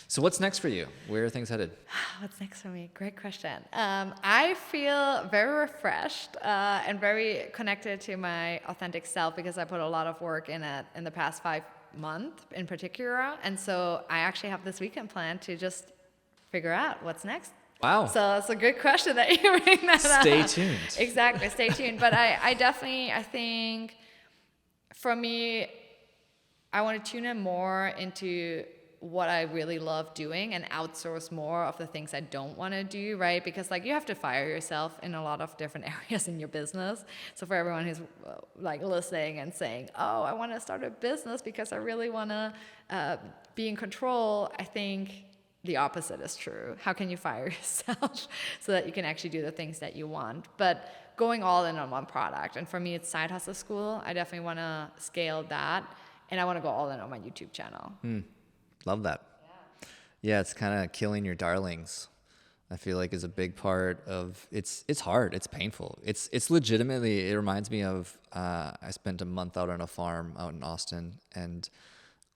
Speaker 1: So what's next for you? Where are things headed?
Speaker 2: What's next for me? Great question. I feel very refreshed and very connected to my authentic self because I put a lot of work in it in the past 5 months in particular. And so I actually have this weekend planned to just figure out what's next.
Speaker 1: Wow.
Speaker 2: So it's a good question that you bring that up.
Speaker 1: Stay tuned.
Speaker 2: Exactly. Stay tuned. But I definitely, I think for me, I want to tune in more into what I really love doing and outsource more of the things I don't want to do, right? Because like you have to fire yourself in a lot of different areas in your business. So for everyone who's like listening and saying, oh, I want to start a business because I really want to be in control, I think the opposite is true. How can you fire yourself so that you can actually do the things that you want? But going all in on one product. And for me, it's Side Hustle School. I definitely want to scale that. And I want to go all in on my YouTube channel.
Speaker 1: Love that. Yeah, it's kind of killing your darlings I feel like is a big part of it's hard, it's painful, it's legitimately, it reminds me of I spent a month out on a farm out in Austin, and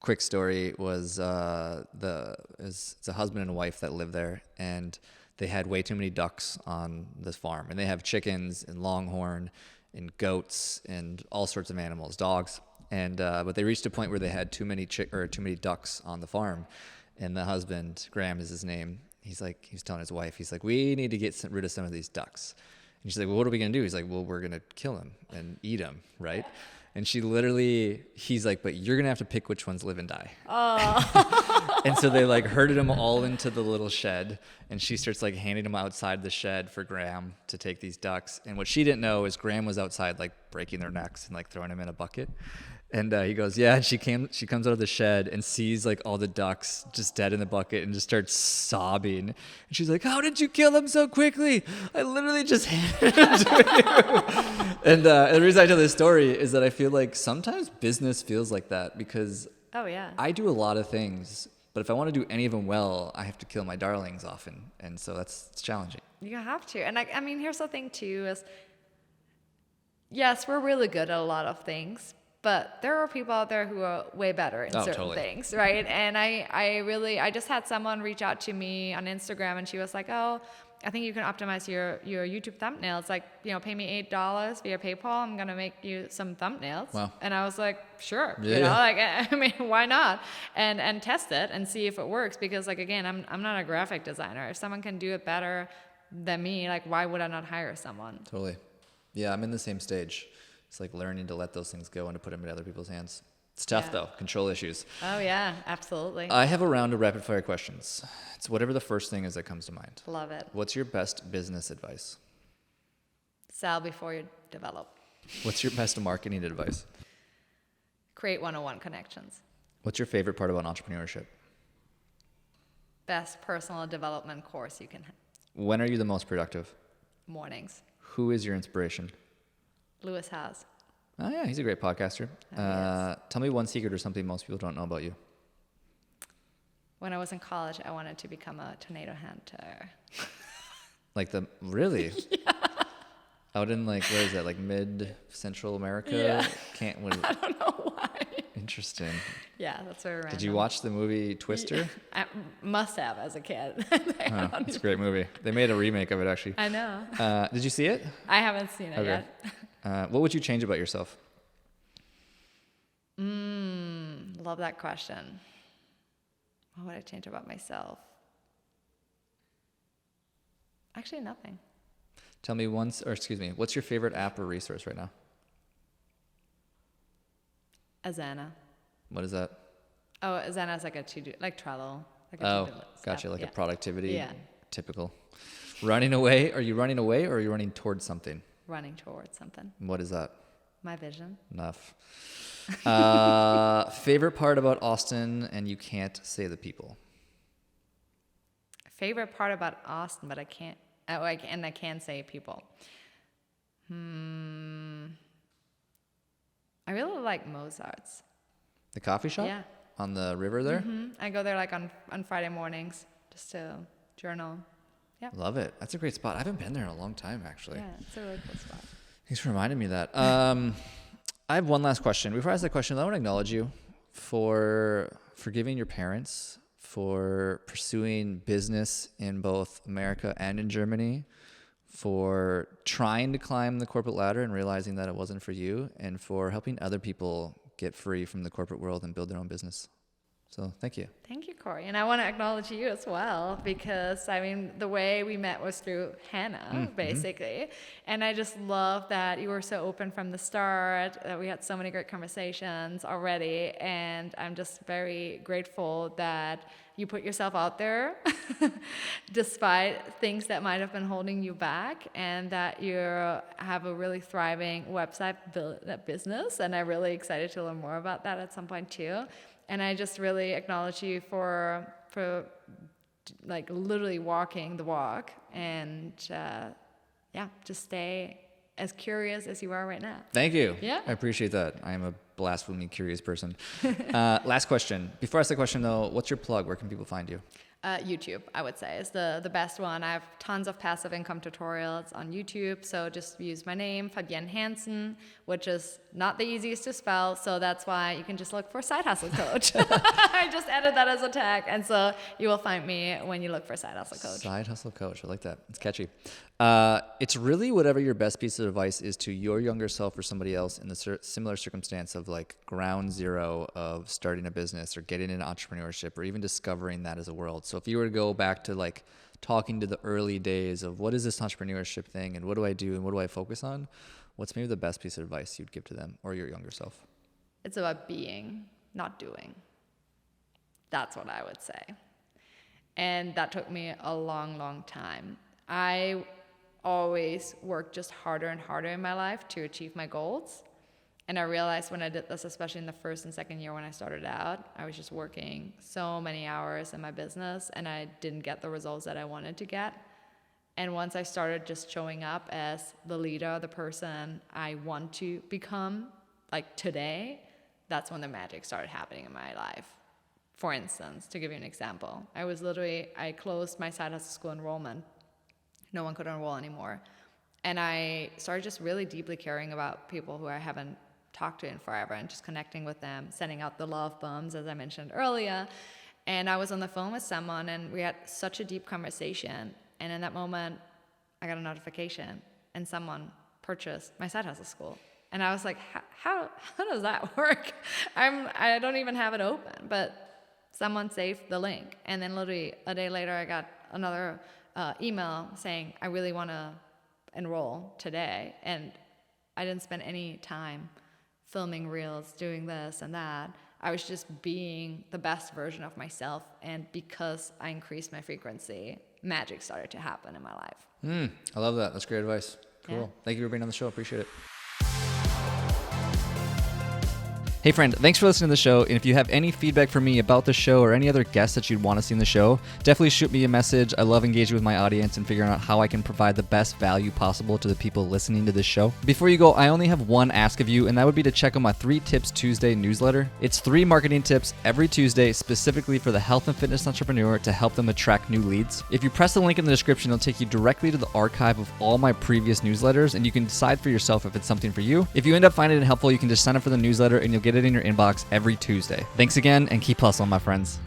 Speaker 1: quick story was it's a husband and a wife that live there, and they had way too many ducks on this farm, and they have chickens and longhorn and goats and all sorts of animals, dogs, and but they reached a point where they had too many ducks on the farm, and the husband, Graham is his name, he was telling his wife, he's like, we need to get rid of some of these ducks. And she's like, well, what are we going to do? He's like, well, we're going to kill them and eat them, right? And he's like, but you're going to have to pick which ones live and die. Oh. And so they like herded them all into the little shed, and she starts like handing them outside the shed for Graham to take these ducks. And what she didn't know is Graham was outside like breaking their necks and like throwing them in a bucket. And he goes, yeah. And she comes out of the shed and sees like all the ducks just dead in the bucket and just starts sobbing. And she's like, how did you kill them so quickly? I literally just handed them to you. And the reason I tell this story is that I feel like sometimes business feels like that, because I do a lot of things, but if I want to do any of them well, I have to kill my darlings often. And so it's challenging.
Speaker 2: You have to. And I mean, here's the thing too is, yes, we're really good at a lot of things, but there are people out there who are way better in certain things, right? And I just had someone reach out to me on Instagram, and she was like, oh, I think you can optimize your YouTube thumbnails. Like, pay me $8 via PayPal. I'm going to make you some thumbnails. Wow. And I was like, sure. Like, I mean, why not? And test it and see if it works. Because like, again, I'm not a graphic designer. If someone can do it better than me, like, why would I not hire someone?
Speaker 1: Totally. Yeah, I'm in the same stage. It's like learning to let those things go and to put them in other people's hands. It's tough though, control issues.
Speaker 2: Oh yeah, absolutely.
Speaker 1: I have a round of rapid fire questions. It's whatever the first thing is that comes to mind.
Speaker 2: Love it.
Speaker 1: What's your best business advice?
Speaker 2: Sell before you develop.
Speaker 1: What's your best marketing advice?
Speaker 2: Create one-on-one connections.
Speaker 1: What's your favorite part about entrepreneurship?
Speaker 2: Best personal development course you can have.
Speaker 1: When are you the most productive?
Speaker 2: Mornings.
Speaker 1: Who is your inspiration?
Speaker 2: Lewis Howes.
Speaker 1: Oh yeah, he's a great podcaster.
Speaker 2: Yes.
Speaker 1: Tell me one secret or something most people don't know about you.
Speaker 2: When I was in college, I wanted to become a tornado hunter.
Speaker 1: Really?
Speaker 2: Yeah.
Speaker 1: Out in like, where is that? Like mid-Central America?
Speaker 2: Yeah.
Speaker 1: I
Speaker 2: don't know why.
Speaker 1: Interesting.
Speaker 2: Yeah, that's very random.
Speaker 1: Did you watch the movie Twister?
Speaker 2: Yeah, I must have as a kid.
Speaker 1: It's a great movie. They made a remake of it actually.
Speaker 2: I know.
Speaker 1: Did you see it?
Speaker 2: I haven't seen it yet.
Speaker 1: What would you change about yourself?
Speaker 2: Love that question. What would I change about myself? Actually, nothing.
Speaker 1: Tell me what's your favorite app or resource right now?
Speaker 2: Asana.
Speaker 1: What is that?
Speaker 2: Oh, Asana is like a to-do, like Trello. Like a
Speaker 1: to-do list. Gotcha, like a productivity. Yeah. Typical. Running away? Are you running away or are you running towards something?
Speaker 2: Running towards something.
Speaker 1: What is that?
Speaker 2: My vision.
Speaker 1: Enough. Favorite part about Austin, and you can't say the people.
Speaker 2: Favorite part about Austin, but I can't. I can say people. I really like Mozart's.
Speaker 1: The coffee shop?
Speaker 2: Yeah.
Speaker 1: On the river there?
Speaker 2: Mm-hmm. I go there like on Friday mornings just to journal. Yeah.
Speaker 1: Love it. That's a great spot. I haven't been there in a long time, actually.
Speaker 2: Yeah, it's a really cool spot.
Speaker 1: Thanks for reminding me of that. I have one last question. Before I ask that question, I want to acknowledge you for forgiving your parents, for pursuing business in both America and in Germany, for trying to climb the corporate ladder and realizing that it wasn't for you, and for helping other people get free from the corporate world and build their own business. So thank you.
Speaker 2: Thank you, Corey. And I want to acknowledge you as well, because I mean, the way we met was through Hannah, basically. And I just love that you were so open from the start, that we had so many great conversations already. And I'm just very grateful that you put yourself out there despite things that might have been holding you back, and that you have a really thriving website business. And I'm really excited to learn more about that at some point too. And I just really acknowledge you for like literally walking the walk, and just stay as curious as you are right now.
Speaker 1: Thank you.
Speaker 2: Yeah.
Speaker 1: I appreciate that. I am a blasphemically curious person. Last question. Before I ask the question though, what's your plug? Where can people find you?
Speaker 2: YouTube, I would say, is the best one. I have tons of passive income tutorials on YouTube. So just use my name, Fabienne Hansen, which is not the easiest to spell. So that's why you can just look for Side Hustle Coach. I just added that as a tag. And so you will find me when you look for Side Hustle Coach.
Speaker 1: Side Hustle Coach. I like that. It's catchy. It's really whatever your best piece of advice is to your younger self or somebody else in the similar circumstance of like ground zero of starting a business or getting into entrepreneurship or even discovering that as a world. So if you were to go back to like talking to the early days of what is this entrepreneurship thing and what do I do and what do I focus on, what's maybe the best piece of advice you'd give to them or your younger self?
Speaker 2: It's about being, not doing. That's what I would say. And that took me a long, long time. I always worked just harder and harder in my life to achieve my goals. And I realized when I did this, especially in the first and second year when I started out, I was just working so many hours in my business and I didn't get the results that I wanted to get. And once I started just showing up as the leader, the person I want to become, like today, that's when the magic started happening in my life. For instance, to give you an example, I closed my side hustle school enrollment. No one could enroll anymore. And I started just really deeply caring about people who I haven't talked to in forever and just connecting with them, sending out the love bombs, as I mentioned earlier. And I was on the phone with someone and we had such a deep conversation. And in that moment, I got a notification and someone purchased my side hustle school. And I was like, how does that work? I don't even have it open, but someone saved the link. And then literally a day later, I got another email saying, I really want to enroll today. And I didn't spend any time filming reels, doing this and that. I was just being the best version of myself. And because I increased my frequency, magic started to happen in my life.
Speaker 1: I love that. That's great advice. Cool.
Speaker 2: Yeah.
Speaker 1: Thank you for being on the show. Appreciate it. Hey friend, thanks for listening to the show. And if you have any feedback for me about the show or any other guests that you'd want to see in the show, definitely shoot me a message. I love engaging with my audience and figuring out how I can provide the best value possible to the people listening to this show. Before you go, I only have one ask of you, and that would be to check out my 3 Tips Tuesday newsletter. It's 3 marketing tips every Tuesday specifically for the health and fitness entrepreneur to help them attract new leads. If you press the link in the description, it'll take you directly to the archive of all my previous newsletters, and you can decide for yourself if it's something for you. If you end up finding it helpful, you can just sign up for the newsletter and you'll get it in your inbox every Tuesday. Thanks again, and keep hustling, my friends.